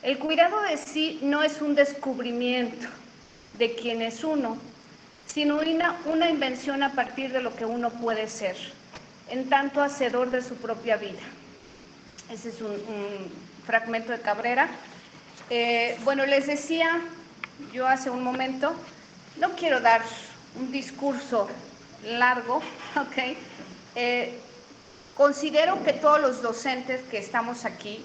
El cuidado de sí no es un descubrimiento de quién es uno, sino una invención a partir de lo que uno puede ser, en tanto hacedor de su propia vida. Ese es un fragmento de Cabrera. Bueno, les decía yo hace un momento, no quiero dar un discurso largo, ¿ok? Considero que todos los docentes que estamos aquí,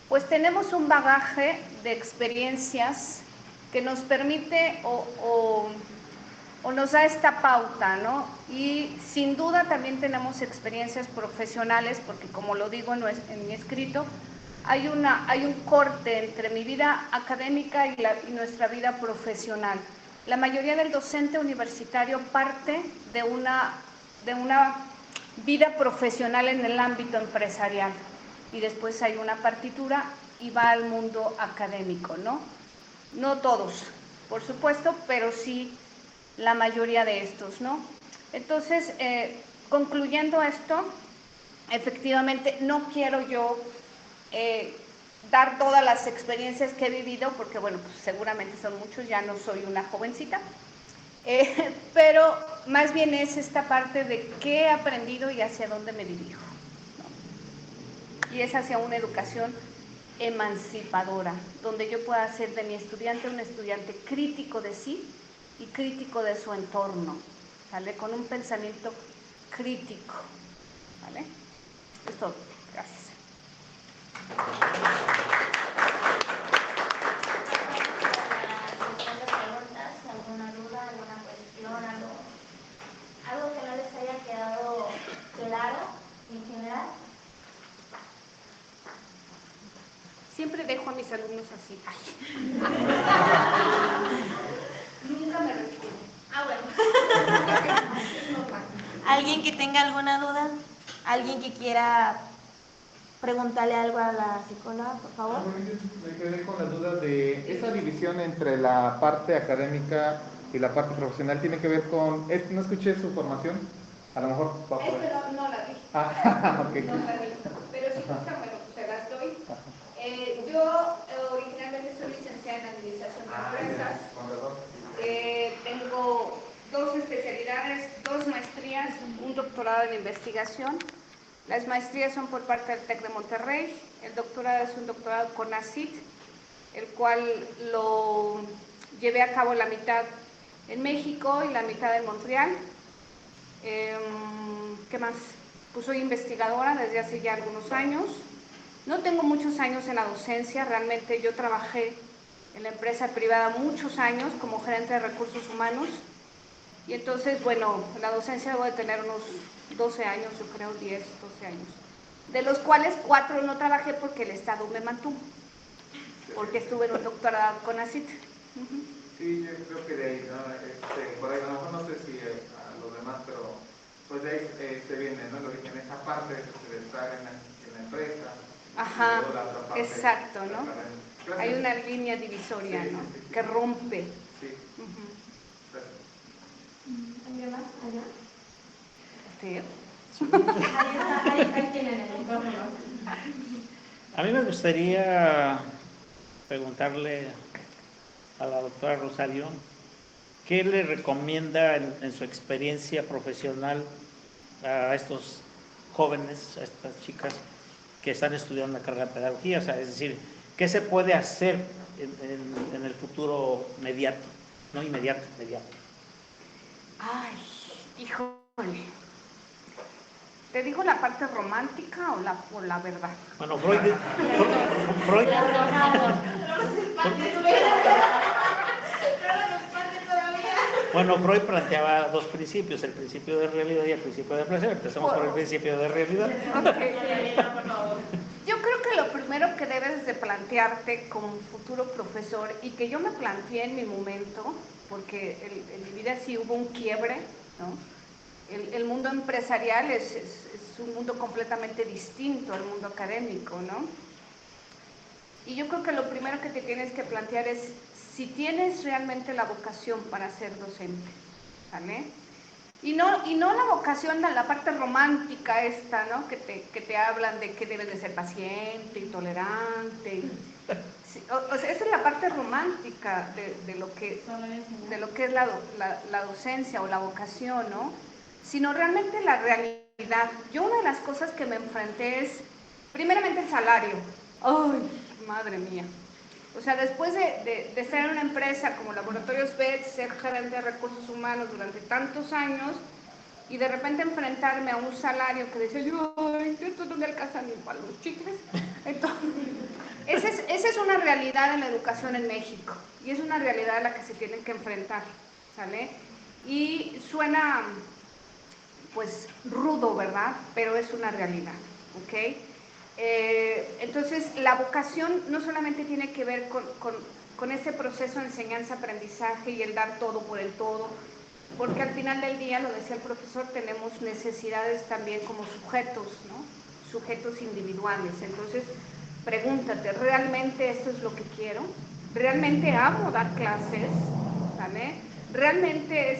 pues tenemos un bagaje de experiencias que nos permite o nos da esta pauta, ¿no? Y sin duda también tenemos experiencias profesionales, porque como lo digo en mi escrito, hay un corte entre mi vida académica y nuestra vida profesional. La mayoría del docente universitario parte de una vida profesional en el ámbito empresarial, y después hay una partitura y va al mundo académico, ¿no? No todos, por supuesto, pero sí la mayoría de estos, ¿no? Entonces, concluyendo esto, efectivamente no quiero yo dar todas las experiencias que he vivido, porque bueno, pues seguramente son muchos, ya no soy una jovencita, pero más bien es esta parte de qué he aprendido y hacia dónde me dirijo, ¿no? Y es hacia una educación emancipadora, donde yo pueda hacer de mi estudiante un estudiante crítico de sí y crítico de su entorno, ¿vale? Con un pensamiento crítico, ¿vale? Es todo. Gracias. ¿Alguna duda, alguna cuestión, algo que no les haya quedado claro en general? Siempre dejo a mis alumnos así. Nunca me retiro. Bueno. ¿Alguien que tenga alguna duda? ¿Alguien que quiera preguntarle algo a la psicóloga, por favor? Me quedé con la duda de esa división entre la parte académica y la parte profesional. ¿Tiene que ver con...? No escuché su formación. A lo mejor... Pero no la vi. Ok. No la vi. Pero sí, bueno, se las doy. Yo originalmente soy licenciada en Administración de Empresas. Tengo 2 especialidades, 2 maestrías, un doctorado en investigación. Las maestrías son por parte del TEC de Monterrey. El doctorado es un doctorado con CONACYT, el cual lo llevé a cabo la mitad en México y la mitad en Montreal. ¿Qué más? Pues soy investigadora desde hace ya algunos años. No tengo muchos años en la docencia, realmente yo trabajé en la empresa privada muchos años como gerente de recursos humanos. Y entonces, bueno, la docencia debo de tener unos 12 años, yo creo, 10, 12 años. De los cuales 4 no trabajé porque el Estado me mantuvo, porque estuve en un doctorado con ACIT. Sí, yo creo que de ahí, ¿no? Por ahí, a lo mejor no sé si a los demás, pero pues de ahí se viene, ¿no? El origen, esa parte de estar en la empresa. Ajá, Y luego la otra parte, exacto, ¿no? Gracias. Hay una línea divisoria, Sí, ¿no? sí, sí. Que rompe. Sí. Ujú. Gracias. ¿Alguien más? ¿Allá? Sí. Ahí tienen el micrófono. A mí me gustaría preguntarle a la doctora Rosario, ¿qué le recomienda en su experiencia profesional a estos jóvenes, a estas chicas que están estudiando la carrera de pedagogía? O sea, es decir, ¿qué se puede hacer en el futuro mediato? No inmediato, mediato. Ay, híjole. ¿Te digo la parte romántica o la verdad? Bueno, Freud Bueno, Freud planteaba 2 principios, el principio de realidad y el principio de placer. Empecemos por el principio de realidad. Okay. Yo creo que lo primero que debes de plantearte como futuro profesor, y que yo me planteé en mi momento, porque en mi vida sí hubo un quiebre, ¿no? El mundo empresarial es un mundo completamente distinto al mundo académico, ¿no? Y yo creo que lo primero que te tienes que plantear es si tienes realmente la vocación para ser docente, ¿vale? Y no la vocación de la parte romántica esta, ¿no? Que te hablan de que debes de ser paciente y tolerante. Sí, o sea, esa es la parte romántica de lo que es la docencia o la vocación, ¿no? Sino realmente la realidad. Yo una de las cosas que me enfrenté es, primeramente, el salario. ¡Ay, madre mía! O sea, después de estar en una empresa como Laboratorios BET, ser gerente de recursos humanos durante tantos años, y de repente enfrentarme a un salario que decía yo, ay, esto no me alcanza ni para los chicles. Entonces, esa es una realidad en la educación en México, y es una realidad a la que se tienen que enfrentar, ¿sale? Y suena, pues, rudo, ¿verdad? Pero es una realidad, ¿ok? Entonces, la vocación no solamente tiene que ver con ese proceso de enseñanza-aprendizaje y el dar todo por el todo, porque al final del día, lo decía el profesor, tenemos necesidades también como sujetos, ¿no? Sujetos individuales. Entonces, pregúntate, ¿realmente esto es lo que quiero? ¿Realmente amo dar clases? ¿Vale? ¿Realmente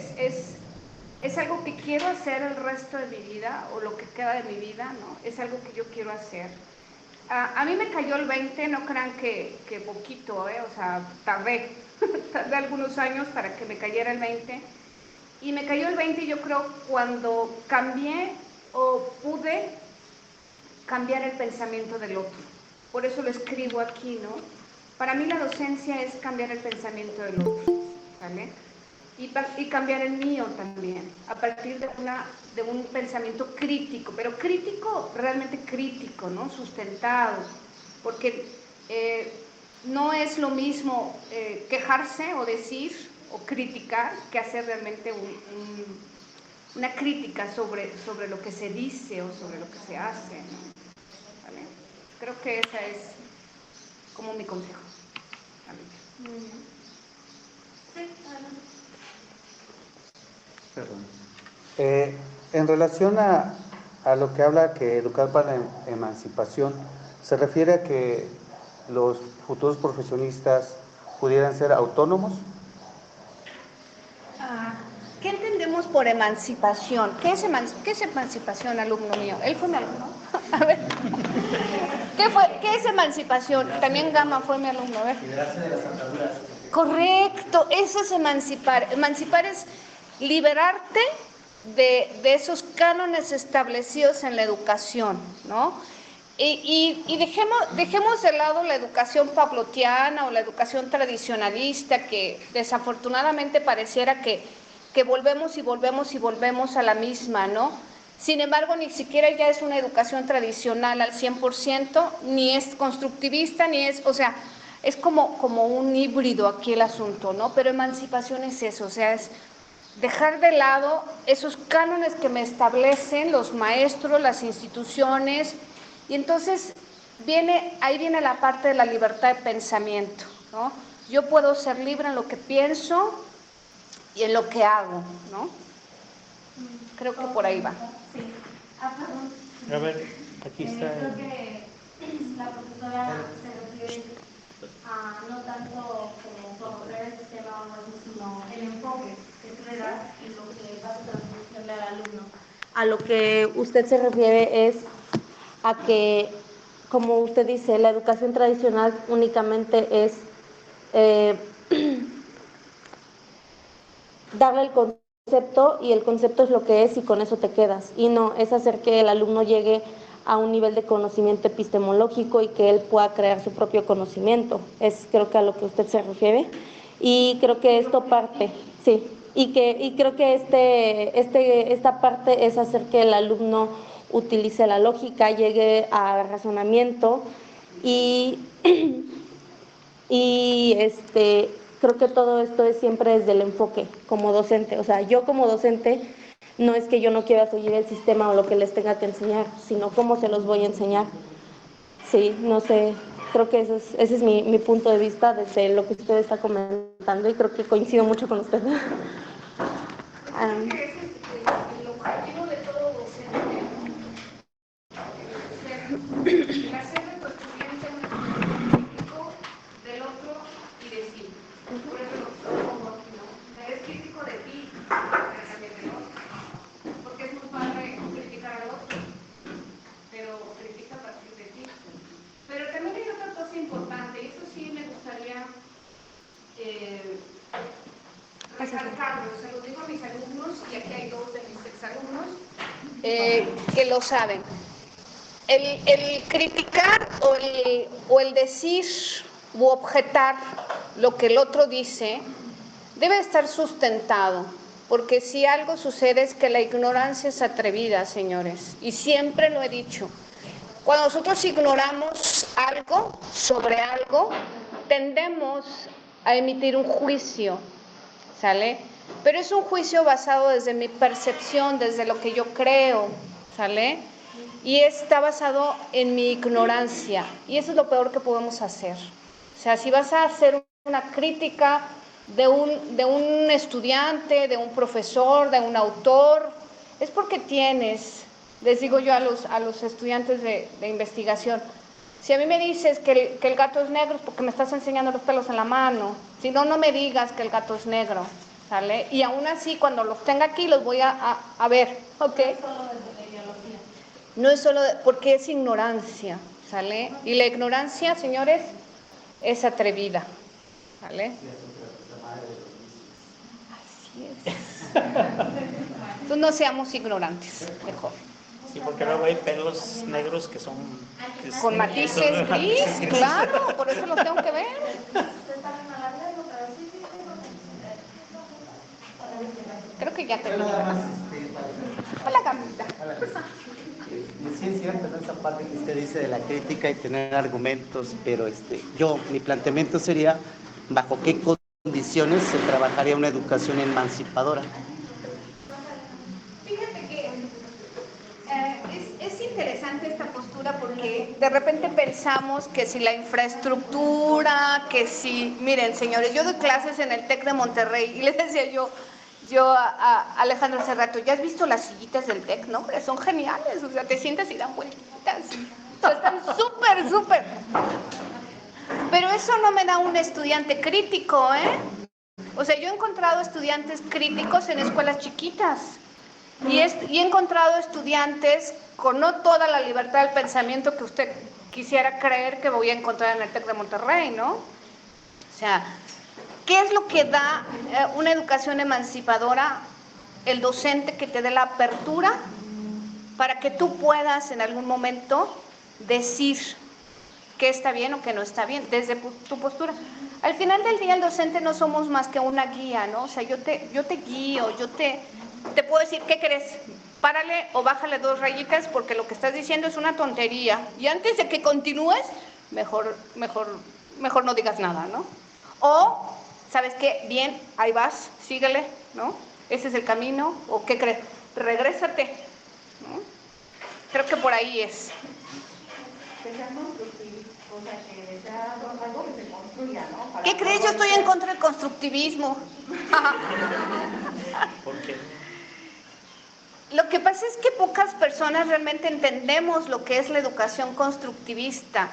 es algo que quiero hacer el resto de mi vida o lo que queda de mi vida, ¿no? Es algo que yo quiero hacer. A mí me cayó el 20, no crean que poquito, o sea, tardé algunos años para que me cayera el 20, y me cayó el 20 yo creo cuando cambié o pude cambiar el pensamiento del otro. Por eso lo escribo aquí, ¿no? Para mí la docencia es cambiar el pensamiento del otro, ¿vale? Y cambiar el mío también, a partir de un pensamiento crítico, pero crítico, realmente crítico, ¿no? Sustentado, porque no es lo mismo quejarse o decir o criticar que hacer realmente una crítica sobre lo que se dice o sobre lo que se hace, ¿no? ¿Vale? Creo que esa es como mi consejo. ¿Vale? Sí, adelante. Perdón. En relación a lo que habla que educar para la emancipación, ¿se refiere a que los futuros profesionistas pudieran ser autónomos? ¿Qué entendemos por emancipación? ¿Qué es emancipación, alumno mío? ¿Él fue mi alumno? A ver. ¿Qué es emancipación? También Gama fue mi alumno, a ver. Liberarse de las ataduras. Correcto, eso es emancipar. Emancipar es liberarte de esos cánones establecidos en la educación, ¿no? Y dejemos de lado la educación pavloviana o la educación tradicionalista, que desafortunadamente pareciera que volvemos y volvemos y volvemos a la misma, ¿no? Sin embargo, ni siquiera ya es una educación tradicional al 100%, ni es constructivista, ni es, o sea, es como un híbrido aquí el asunto, ¿no? Pero emancipación es eso, o sea, es dejar de lado esos cánones que me establecen los maestros, las instituciones, y entonces ahí viene la parte de la libertad de pensamiento, ¿no? Yo puedo ser libre en lo que pienso y en lo que hago, ¿no? Creo que por ahí va. Sí. Perdón. A ver, aquí está. Creo que la profesora se refiere a no tanto como proponer el sistema o algo así, sino el enfoque que tú le das y lo que vas a transmitirle al alumno. A lo que usted se refiere es a que, como usted dice, la educación tradicional únicamente es darle el concepto y el concepto es lo que es y con eso te quedas. Y no, es hacer que el alumno llegue a un nivel de conocimiento epistemológico y que él pueda crear su propio conocimiento. Es creo que a lo que usted se refiere. Y creo que esto parte, sí, y creo que esta parte es hacer que el alumno utilice la lógica, llegue a razonamiento y creo que todo esto es siempre desde el enfoque como docente. O sea, yo como docente no es que yo no quiera seguir el sistema o lo que les tenga que enseñar, sino cómo se los voy a enseñar. Sí, no sé, creo que ese es mi punto de vista desde lo que usted está comentando y creo que coincido mucho con usted. Ese es el objetivo de todo docente, el hacer de tu estudiante un crítico del otro y de sí. Por eso lo pongo aquí, ¿no? O sea, es crítico de ti, también del otro. Porque es muy padre criticar al otro, pero critica a partir de ti. Pero también hay otra cosa importante, y eso sí me gustaría recalcarlo, se lo digo a mis alumnos, y aquí hay dos de mis exalumnos que lo saben. El criticar o el decir u objetar lo que el otro dice debe estar sustentado, porque si algo sucede es que la ignorancia es atrevida, señores, y siempre lo he dicho. Cuando nosotros ignoramos algo sobre algo, tendemos a emitir un juicio, ¿sale? Pero es un juicio basado desde mi percepción, desde lo que yo creo, ¿sale? Y está basado en mi ignorancia, y eso es lo peor que podemos hacer. O sea, si vas a hacer una crítica de un estudiante, de un profesor, de un autor, es porque tienes, les digo yo a los estudiantes de investigación, si a mí me dices que el gato es negro es porque me estás enseñando los pelos en la mano, si no, no me digas que el gato es negro, ¿sale? Y aún así, cuando los tenga aquí, los voy a ver, ¿ok? No es solo porque es ignorancia, ¿sale? Y la ignorancia, señores, es atrevida, ¿sale? Así es. Entonces no seamos ignorantes, mejor. Sí, porque luego hay pelos negros que son... Con matices gris, claro, por eso los tengo que ver. Creo que ya terminé. Hola, Gamita. Sí es cierto, ¿no? Esa parte que usted dice de la crítica y tener argumentos, pero mi planteamiento sería, ¿bajo qué condiciones se trabajaría una educación emancipadora? Fíjate que es interesante esta postura porque de repente pensamos que si la infraestructura, que si, miren señores, yo doy clases en el TEC de Monterrey y les decía yo a Alejandro hace rato, ¿ya has visto las sillitas del TEC? No, hombre, son geniales, o sea, te sientas y dan vueltas, o sea, están súper. Pero eso no me da un estudiante crítico, ¿eh? O sea, yo he encontrado estudiantes críticos en escuelas chiquitas y he encontrado estudiantes con no toda la libertad del pensamiento que usted quisiera creer que voy a encontrar en el TEC de Monterrey, ¿no? O sea, ¿qué es lo que da una educación emancipadora? El docente que te dé la apertura para que tú puedas en algún momento decir qué está bien o qué no está bien, desde tu postura. Al final del día el docente no somos más que una guía, ¿no? O sea, yo te guío, yo te puedo decir, ¿qué crees? Párale o bájale 2 rayitas porque lo que estás diciendo es una tontería. Y antes de que continúes, mejor mejor no digas nada, ¿no? O, ¿sabes qué? Bien, ahí vas, síguele, ¿no? Ese es el camino, o ¿qué crees? Regrésate, ¿no? Creo que por ahí es. Que sea constructivo, o sea, que sea algo que se construya, ¿no? ¿Qué crees? Yo estoy en contra del constructivismo. ¿Por qué? Lo que pasa es que pocas personas realmente entendemos lo que es la educación constructivista.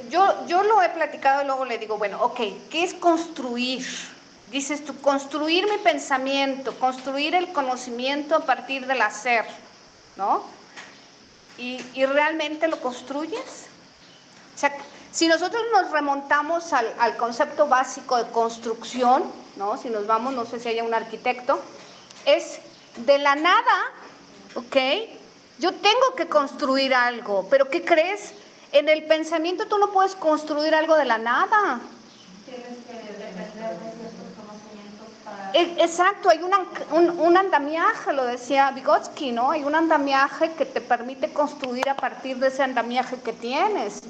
Yo lo he platicado y luego le digo, bueno, ok, ¿qué es construir? Dices tú, construir mi pensamiento, construir el conocimiento a partir del hacer, ¿no? ¿Y realmente lo construyes? O sea, si nosotros nos remontamos al concepto básico de construcción, ¿no? Si nos vamos, no sé si haya un arquitecto, es de la nada, ¿ok? Yo tengo que construir algo, pero ¿qué crees? En el pensamiento tú no puedes construir algo de la nada. Tienes que depender de ciertos conocimientos para... Exacto, hay un andamiaje, lo decía Vygotsky, ¿no? Hay un andamiaje que te permite construir a partir de ese andamiaje que tienes.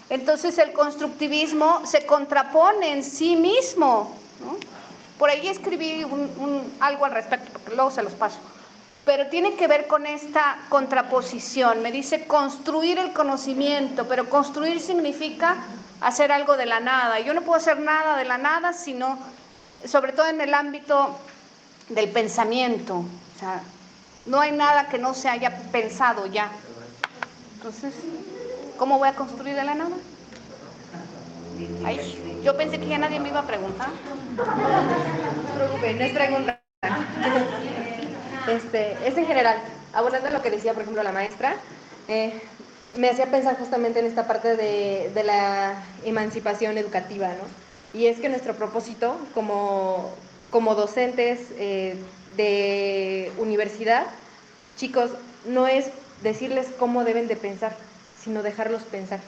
Entonces el constructivismo se contrapone en sí mismo, ¿no? Por ahí escribí algo al respecto, porque luego se los paso. Pero tiene que ver con esta contraposición. Me dice construir el conocimiento, pero construir significa hacer algo de la nada. Yo no puedo hacer nada de la nada, sino, sobre todo en el ámbito del pensamiento. O sea, no hay nada que no se haya pensado ya. Entonces, ¿cómo voy a construir de la nada? Ay, yo pensé que ya nadie me iba a preguntar. No se preocupe, no es pregunta. Es en general, abonando a lo que decía, por ejemplo, la maestra, me hacía pensar justamente en esta parte de la emancipación educativa, ¿no? Y es que nuestro propósito como docentes de universidad, chicos, no es decirles cómo deben de pensar, sino dejarlos pensar.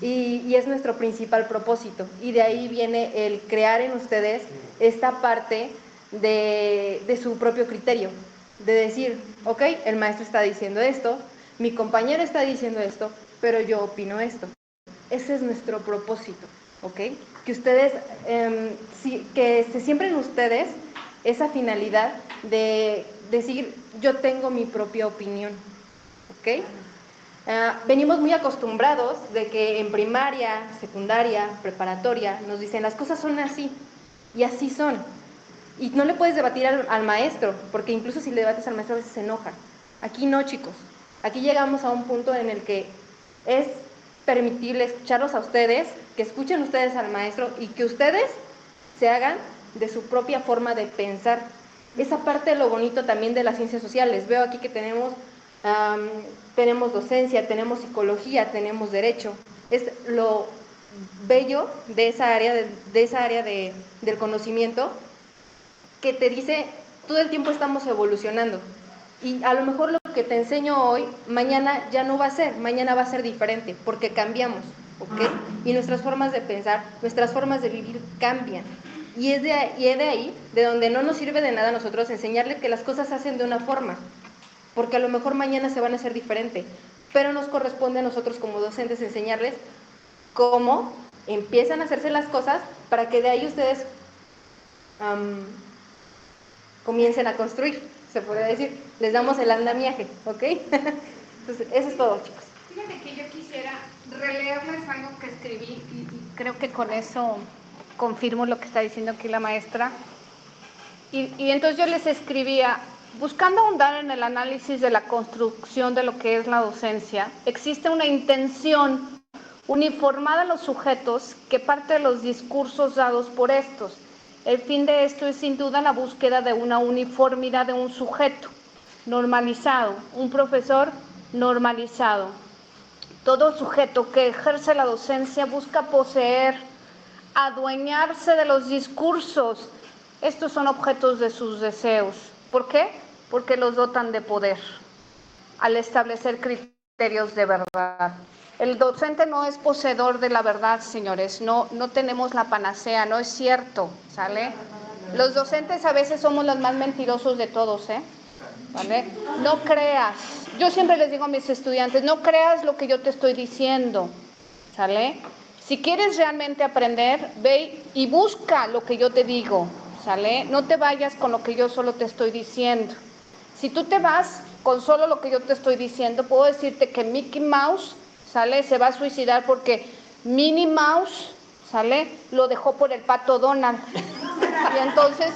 Y es nuestro principal propósito. Y de ahí viene el crear en ustedes esta parte de su propio criterio. De decir, ok, el maestro está diciendo esto, mi compañero está diciendo esto, pero yo opino esto. Ese es nuestro propósito, ¿ok? Que ustedes, que se siembren en ustedes esa finalidad de decir, yo tengo mi propia opinión, ¿ok? Venimos muy acostumbrados de que en primaria, secundaria, preparatoria, nos dicen las cosas son así, y así son. Y no le puedes debatir al maestro, porque incluso si le debates al maestro a veces se enoja. Aquí no, chicos. Aquí llegamos a un punto en el que es permitible escucharlos a ustedes, que escuchen ustedes al maestro y que ustedes se hagan de su propia forma de pensar. Esa parte de lo bonito también de las ciencias sociales. Veo aquí que tenemos docencia, tenemos psicología, tenemos derecho. Es lo bello de esa área, del conocimiento, que te dice, todo el tiempo estamos evolucionando. Y a lo mejor lo que te enseño hoy, mañana ya no va a ser, mañana va a ser diferente, porque cambiamos, ¿ok? Y nuestras formas de pensar, nuestras formas de vivir cambian. Y es de ahí, de donde no nos sirve de nada a nosotros enseñarle que las cosas se hacen de una forma, porque a lo mejor mañana se van a hacer diferente, pero nos corresponde a nosotros como docentes enseñarles cómo empiezan a hacerse las cosas para que de ahí ustedes comiencen a construir, se puede decir. Les damos el andamiaje, ¿ok? Entonces, eso es todo, chicos. Fíjate que yo quisiera releerles algo que escribí y creo que con eso confirmo lo que está diciendo aquí la maestra. Y entonces yo les escribía, buscando ahondar en el análisis de la construcción de lo que es la docencia, existe una intención uniformada en los sujetos que parte de los discursos dados por estos. El fin de esto es sin duda la búsqueda de una uniformidad de un sujeto normalizado, un profesor normalizado. Todo sujeto que ejerce la docencia busca poseer, adueñarse de los discursos. Estos son objetos de sus deseos. ¿Por qué? Porque los dotan de poder al establecer criterios de verdad. El docente no es poseedor de la verdad, señores, no tenemos la panacea, no es cierto, ¿sale? Los docentes a veces somos los más mentirosos de todos, ¿vale? No creas, yo siempre les digo a mis estudiantes, no creas lo que yo te estoy diciendo, ¿sale? Si quieres realmente aprender, ve y busca lo que yo te digo, ¿sale? No te vayas con lo que yo solo te estoy diciendo. Si tú te vas con solo lo que yo te estoy diciendo, puedo decirte que Mickey Mouse, ¿sale? Se va a suicidar porque Minnie Mouse, ¿sale? Lo dejó por el pato Donald. Y entonces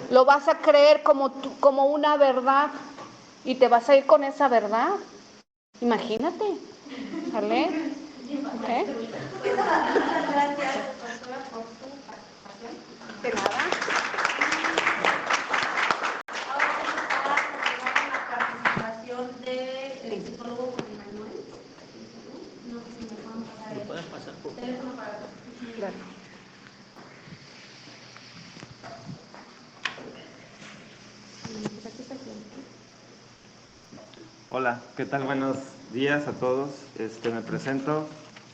lo vas a creer como una verdad y te vas a ir con esa verdad. Imagínate, ¿sale? ¿Okay? Muchas gracias, doctora, por su participación. De nada. Ahora vamos a continuar con la participación del psicólogo Juan Manuel. No sé si me pueden pasar ¿Lo el pueden pasar por favor? teléfono para Claro. Hola, ¿qué tal? Buenos días a todos. Me presento,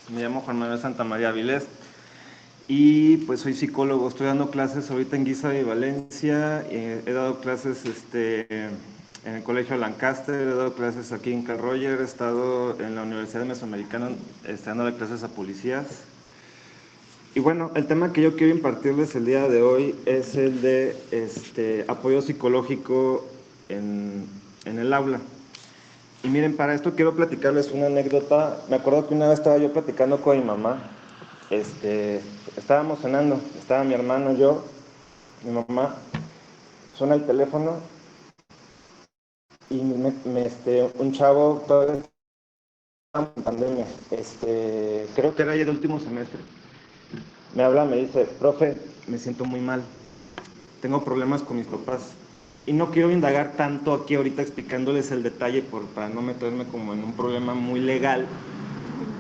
me llamo Juan Manuel Santamaría Avilés y pues soy psicólogo. Estoy dando clases ahorita en Guisa y Valencia. He dado clases en el Colegio Lancaster, he dado clases aquí en Carl Roger, he estado en la Universidad Mesoamericana dando clases a policías. Y bueno, el tema que yo quiero impartirles el día de hoy es el de apoyo psicológico en el aula. Y miren, para esto quiero platicarles una anécdota. Me acuerdo que una vez estaba yo platicando con mi mamá. Estábamos cenando, estaba mi hermano, yo, mi mamá. Suena el teléfono y un chavo, todavía estaba en pandemia, creo que era ya el último semestre. Me habla, me dice, profe, me siento muy mal, tengo problemas con mis papás. Y no quiero indagar tanto aquí ahorita explicándoles el detalle para no meterme como en un problema muy legal,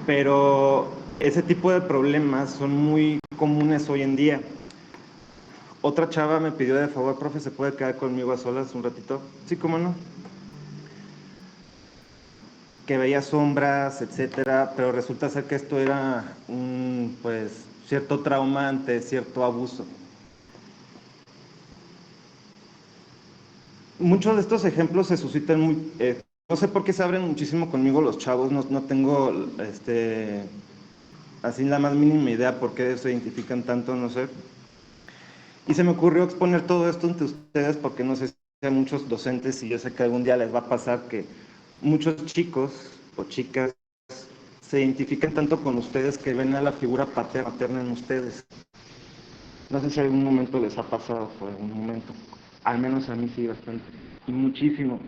pero ese tipo de problemas son muy comunes hoy en día. Otra chava me pidió de favor, profe, ¿se puede quedar conmigo a solas un ratito? Sí, ¿cómo no? Que veía sombras, etcétera, pero resulta ser que esto era pues cierto trauma ante cierto abuso. Muchos de estos ejemplos se suscitan muy... no sé por qué se abren muchísimo conmigo los chavos, no tengo así la más mínima idea por qué se identifican tanto, no sé. Y se me ocurrió exponer todo esto ante ustedes porque no sé si hay muchos docentes y yo sé que algún día les va a pasar que muchos chicos o chicas se identifican tanto con ustedes que ven a la figura paterna en ustedes. No sé si algún momento les ha pasado por algún momento. Al menos a mí sí, bastante. Y muchísimo.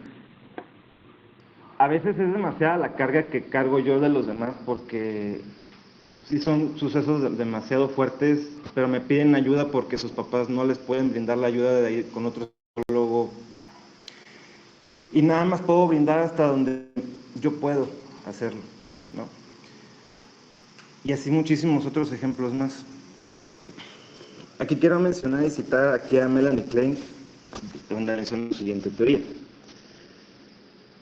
A veces es demasiada la carga que cargo yo de los demás porque sí son sucesos demasiado fuertes, pero me piden ayuda porque sus papás no les pueden brindar la ayuda de ir con otro psicólogo. Y nada más puedo brindar hasta donde yo puedo hacerlo, ¿no? Y así muchísimos otros ejemplos más. Aquí quiero mencionar y citar aquí a Melanie Klein, donde menciona la siguiente teoría.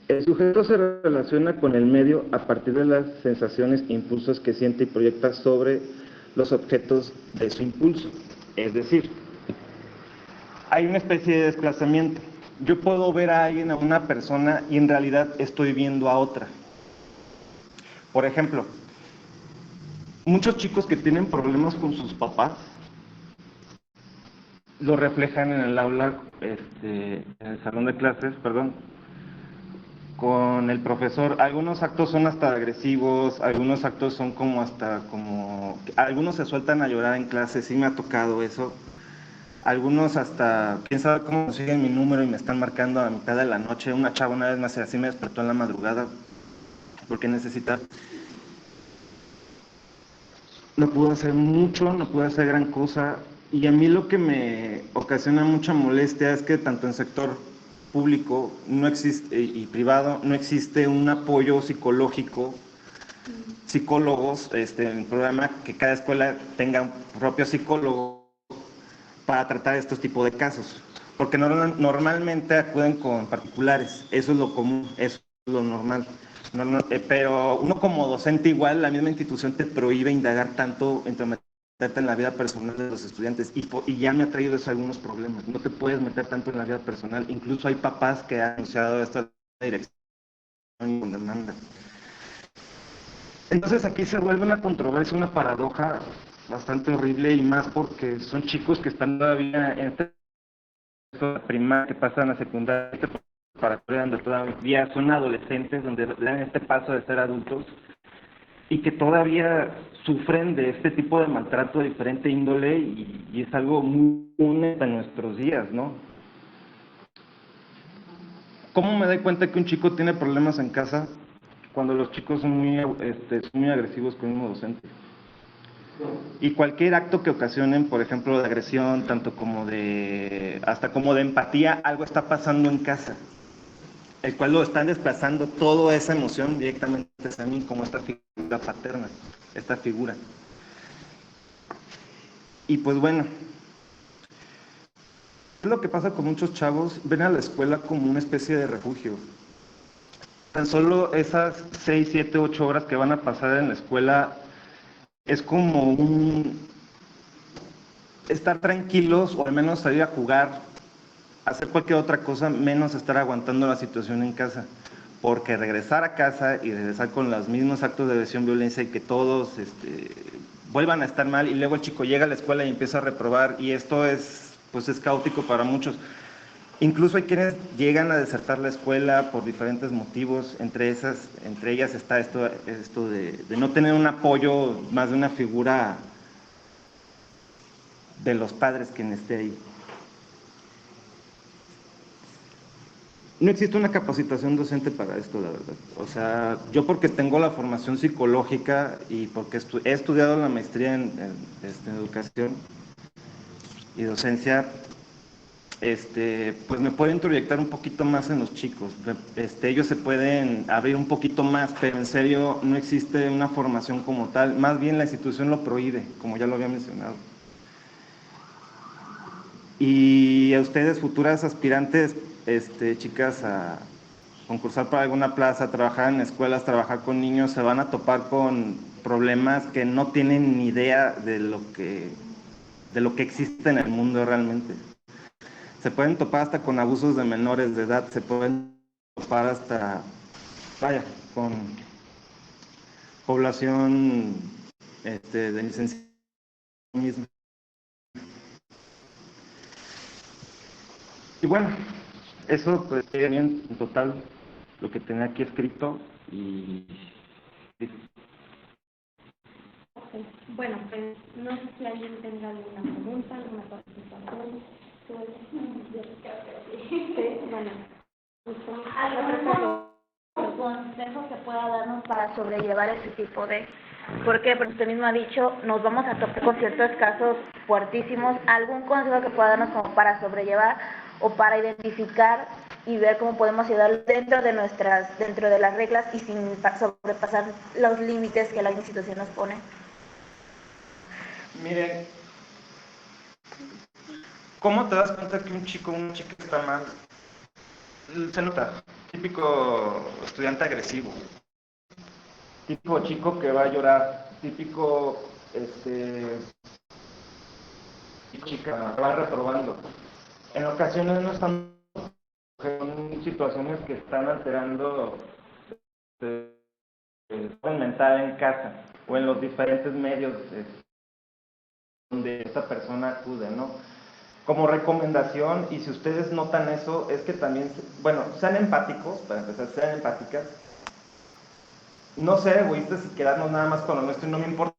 El sujeto se relaciona con el medio a partir de las sensaciones e impulsos que siente y proyecta sobre los objetos de su impulso. Es decir, hay una especie de desplazamiento. Yo puedo ver a alguien, a una persona, y en realidad estoy viendo a otra. Por ejemplo, muchos chicos que tienen problemas con sus papás lo reflejan en el aula, en el salón de clases, perdón, con el profesor. Algunos actos son hasta agresivos, algunos actos son algunos se sueltan a llorar en clase, sí me ha tocado eso. Algunos hasta, quién sabe cómo consiguen mi número y me están marcando a mitad de la noche. Una chava una vez más así me despertó en la madrugada porque necesita. No pude hacer mucho, no pude hacer gran cosa. Y a mí lo que me ocasiona mucha molestia es que tanto en sector público no existe, y privado no existe un apoyo psicológico, psicólogos, en el programa, que cada escuela tenga un propio psicólogo para tratar estos tipos de casos, porque normalmente acuden con particulares, eso es lo común, eso es lo normal. Pero uno como docente igual, la misma institución te prohíbe indagar tanto, entrometerte en la vida personal de los estudiantes, y ya me ha traído eso algunos problemas. No te puedes meter tanto en la vida personal, incluso hay papás que han anunciado esto a la dirección con demanda. Entonces aquí se vuelve una controversia, una paradoja bastante horrible, y más porque son chicos que están todavía en esta primaria, que pasan a secundaria, para donde todavía son adolescentes, donde dan este paso de ser adultos, y que todavía sufren de este tipo de maltrato de diferente índole, y es algo muy común en nuestros días, ¿no? ¿Cómo me doy cuenta que un chico tiene problemas en casa? Cuando los chicos son muy agresivos con el mismo docente. Y cualquier acto que ocasionen, por ejemplo, de agresión, tanto como hasta como de empatía, algo está pasando en casa, el cual lo están desplazando toda esa emoción directamente hacia mí, como esta figura paterna, esta figura. Y pues bueno, es lo que pasa con muchos chavos, ven a la escuela como una especie de refugio. Tan solo esas 6, 7, 8 horas que van a pasar en la escuela es como estar tranquilos, o al menos salir a jugar, hacer cualquier otra cosa, menos estar aguantando la situación en casa. Porque regresar a casa y regresar con los mismos actos de agresión, violencia, y que todos vuelvan a estar mal, y luego el chico llega a la escuela y empieza a reprobar, y esto es caótico para muchos. Incluso hay quienes llegan a desertar la escuela por diferentes motivos, entre ellas está esto de no tener un apoyo más de una figura de los padres quien esté ahí. No existe una capacitación docente para esto, la verdad. O sea, yo porque tengo la formación psicológica y porque he estudiado la maestría en educación y docencia, pues me puedo introyectar un poquito más en los chicos. Ellos se pueden abrir un poquito más, pero en serio no existe una formación como tal. Más bien la institución lo prohíbe, como ya lo había mencionado. Y a ustedes, futuras aspirantes, chicas, a concursar para alguna plaza, trabajar en escuelas, trabajar con niños, se van a topar con problemas que no tienen ni idea de lo que existe en el mundo realmente. Se pueden topar hasta con abusos de menores de edad, se pueden topar hasta, con población de licencia misma. Y bueno, eso pues sería bien en total lo que tenía aquí escrito. Bueno, pues no sé si alguien tenga alguna pregunta, alguna participación. Sí, bueno. ¿Algún consejo que pueda darnos para sobrellevar ese tipo de...? Porque usted mismo ha dicho, nos vamos a topar con ciertos casos fuertísimos. ¿Algún consejo que pueda darnos como para sobrellevar o para identificar y ver cómo podemos ayudar dentro de las reglas y sin sobrepasar los límites que la institución nos pone? Miren, ¿cómo te das cuenta que un chico o una chica está mal? Se nota, típico estudiante agresivo, típico chico que va a llorar, típico chica que va reprobando. En ocasiones no están, son situaciones que están alterando el mental en casa o en los diferentes medios donde esta persona acude, ¿no? Como recomendación, y si ustedes notan eso, es que también, sean empáticos, para empezar, sean empáticas, no ser egoístas y quedarnos nada más con lo nuestro, y no me importa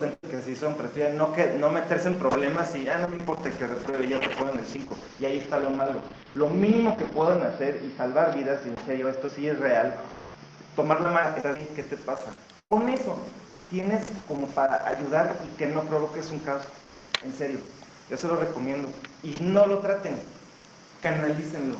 que si son, prefieren no meterse en problemas y no me importa que repruebe, ya te ponen el 5, y ahí está lo malo. Lo mínimo que pueden hacer y salvar vidas, y en serio, esto sí es real, tomar la mano, ¿qué te pasa? Con eso tienes como para ayudar y que no provoques un caos. En serio, yo se lo recomiendo. Y no lo traten, canalícenlo.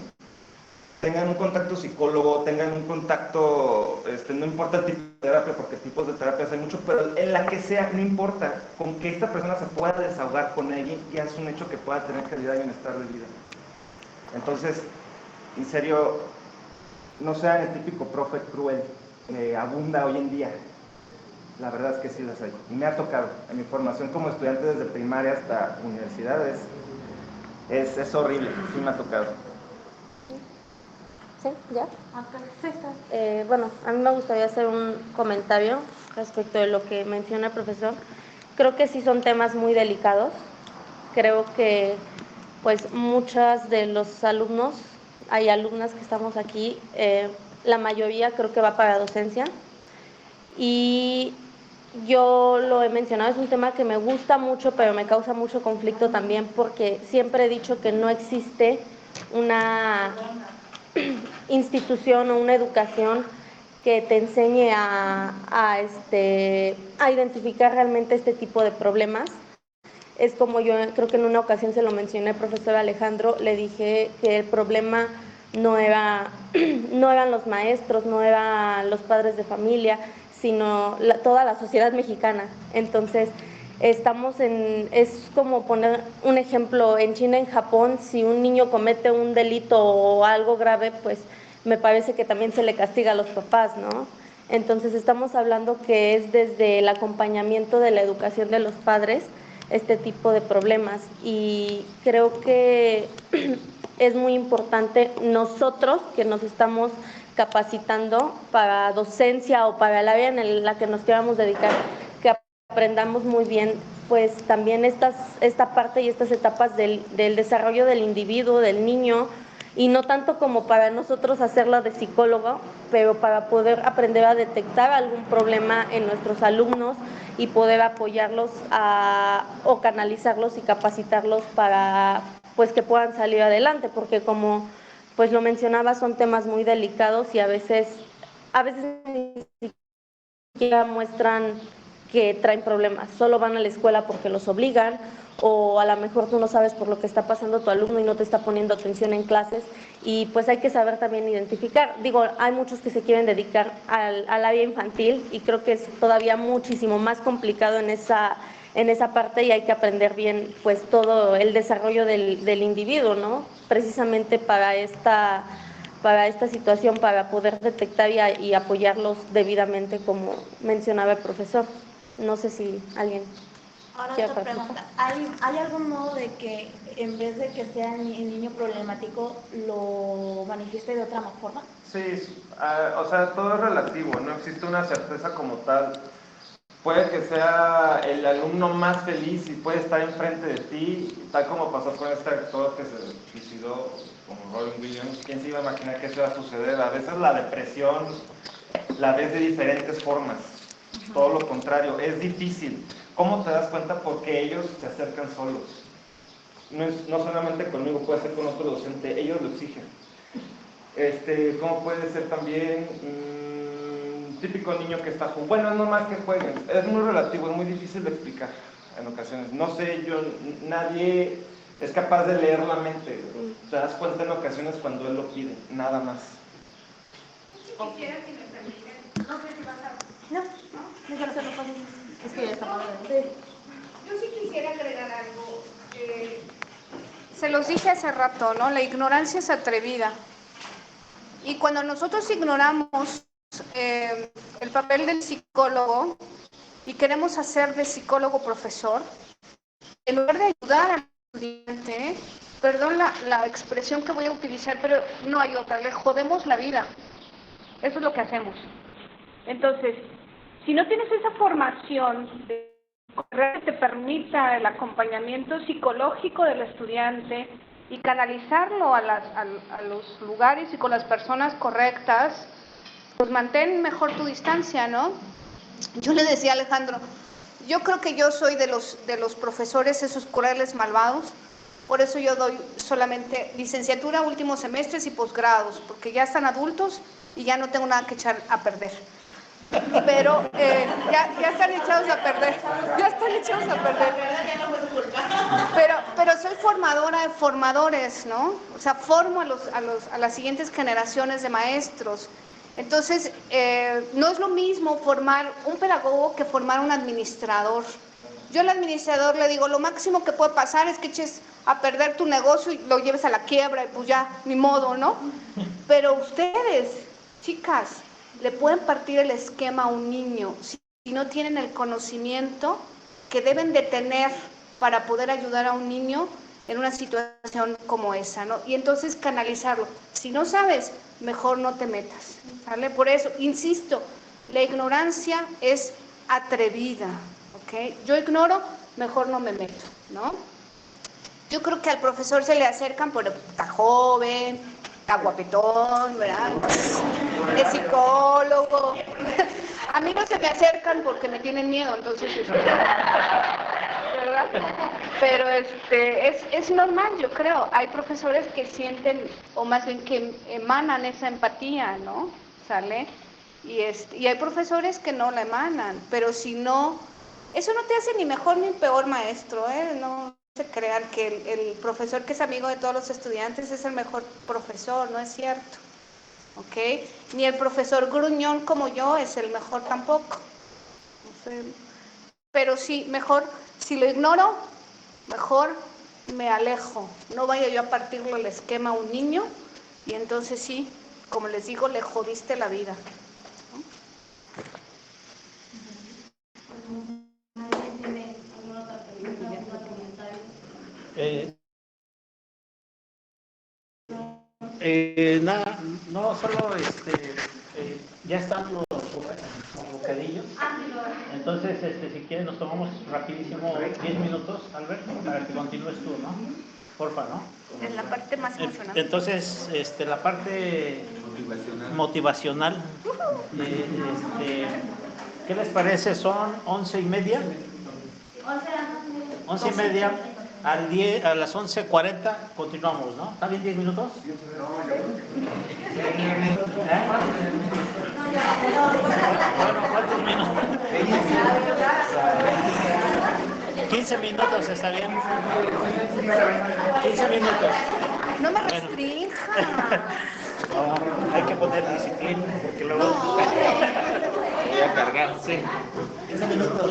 Tengan un contacto psicólogo, tengan un contacto, no importa el tipo de terapia, porque tipos de terapias hay mucho, pero en la que sea, no importa, con que esta persona se pueda desahogar con alguien, ya es un hecho que pueda tener calidad y bienestar de vida. Entonces, en serio, no sean el típico profe cruel que abunda hoy en día. La verdad es que sí las hay. Y me ha tocado. En mi formación como estudiante desde primaria hasta universidad es horrible. Sí me ha tocado. ¿Sí? ¿Ya? Acá, sí, está. Bueno, a mí me gustaría hacer un comentario respecto de lo que menciona el profesor. Creo que sí son temas muy delicados. Creo que pues muchas de los alumnos, hay alumnas que estamos aquí, la mayoría creo que va para docencia. Y yo lo he mencionado, es un tema que me gusta mucho, pero me causa mucho conflicto también porque siempre he dicho que no existe una institución o una educación que te enseñe a identificar realmente este tipo de problemas. Es como yo creo que en una ocasión se lo mencioné al profesor Alejandro, le dije que el problema no eran los maestros, no eran los padres de familia, sino toda la sociedad mexicana. Entonces, es como poner un ejemplo, en China, en Japón, si un niño comete un delito o algo grave, pues me parece que también se le castiga a los papás, ¿no? Entonces estamos hablando que es desde el acompañamiento de la educación de los padres este tipo de problemas, y creo que es muy importante nosotros que nos estamos capacitando para docencia o para el área en la que nos queramos dedicar, que aprendamos muy bien pues también esta parte y estas etapas del desarrollo del individuo, del niño, y no tanto como para nosotros hacerlo de psicólogo, pero para poder aprender a detectar algún problema en nuestros alumnos y poder apoyarlos o canalizarlos y capacitarlos para pues que puedan salir adelante, porque como pues lo mencionaba, son temas muy delicados y a veces ni siquiera muestran que traen problemas, solo van a la escuela porque los obligan, o a lo mejor tú no sabes por lo que está pasando tu alumno y no te está poniendo atención en clases, y pues hay que saber también identificar. Digo, hay muchos que se quieren dedicar al área infantil y creo que es todavía muchísimo más complicado en esa parte, y hay que aprender bien pues todo el desarrollo del individuo, ¿no? Precisamente para esta situación, para poder detectar y apoyarlos debidamente, como mencionaba el profesor. No sé si alguien Ahora quiere otra participar. pregunta. ¿Hay algún modo de que en vez de que sea el niño problemático, lo manifieste de otra forma? Sí, o sea, todo es relativo, no existe una certeza como tal. Puede que sea el alumno más feliz y puede estar enfrente de ti, tal como pasó con este actor que se suicidó, como Robin Williams. ¿Quién se iba a imaginar que eso iba a suceder? A veces la depresión la ves de diferentes formas, todo lo contrario, es difícil. ¿Cómo te das cuenta? Porque ellos se acercan solos. No solamente conmigo, puede ser con otro docente, ellos lo exigen. ¿Cómo puede ser también típico niño que está jugando? Bueno, no más que jueguen, es muy relativo, es muy difícil de explicar en ocasiones. No sé, nadie es capaz de leer la mente. Te das cuenta en ocasiones cuando él lo pide, nada más. Yo quisiera que me permitieran, no sé si vas a... Es que ya estamos Yo sí quisiera agregar algo. Se los dije hace rato, ¿no? La ignorancia es atrevida. Y cuando nosotros ignoramos el papel del psicólogo y queremos hacer de psicólogo profesor, en lugar de ayudar al estudiante, perdón la expresión que voy a utilizar, pero no hay otra, le jodemos la vida. Eso es lo que hacemos. Entonces, si no tienes esa formación que te permita el acompañamiento psicológico del estudiante y canalizarlo a los lugares y con las personas correctas, pues mantén mejor tu distancia, ¿no? Yo le decía a Alejandro, yo creo que yo soy de los profesores esos crueles malvados, por eso yo doy solamente licenciatura, últimos semestres y posgrados, porque ya están adultos y ya no tengo nada que echar a perder. Pero ya están echados a perder, pero soy formadora de formadores, ¿no? O sea, formo a las siguientes generaciones de maestros. Entonces, no es lo mismo formar un pedagogo que formar un administrador. Yo al administrador le digo, lo máximo que puede pasar es que eches a perder tu negocio y lo lleves a la quiebra y pues ya, ni modo, ¿no? Pero ustedes, chicas, le pueden partir el esquema a un niño si no tienen el conocimiento que deben de tener para poder ayudar a un niño. en una situación como esa, ¿no? Y entonces canalizarlo. Si no sabes, mejor no te metas, ¿vale? Por eso, insisto, la ignorancia es atrevida, ¿ok? Yo ignoro, mejor no me meto, ¿no? Yo creo que al profesor se le acercan porque está joven, está guapetón, ¿verdad? Es psicólogo. A mí no se me acercan porque me tienen miedo, entonces, ¿verdad? Pero es normal, yo creo. Hay profesores que sienten, o más bien que emanan esa empatía, ¿no? ¿Sale? Y hay profesores que no la emanan, pero si no, eso no te hace ni mejor ni peor maestro, ¿eh? No se crean que el profesor que es amigo de todos los estudiantes es el mejor profesor, no es cierto, ¿ok? Ni el profesor gruñón como yo es el mejor tampoco. Pero sí, mejor, si lo ignoro, mejor me alejo. No vaya yo a partirle el esquema a un niño y entonces sí, como les digo, le jodiste la vida. Nada, no, solo ya están los bocadillos. Entonces, si quieres, nos tomamos rapidísimo 10 minutos, Albert, para que continúes tú, ¿no? Porfa, ¿no? Es la parte más emocionante. Entonces, la parte motivacional, ¿qué les parece? ¿Son 11:30? 11:30. A las 11:40 continuamos, ¿no? ¿Está bien 10 minutos? Bueno, ¿cuántos minutos? 15 minutos, está bien. 15 minutos. No me restrinja. No, hay que poner disciplina, porque luego voy a cargar, sí. 15 minutos.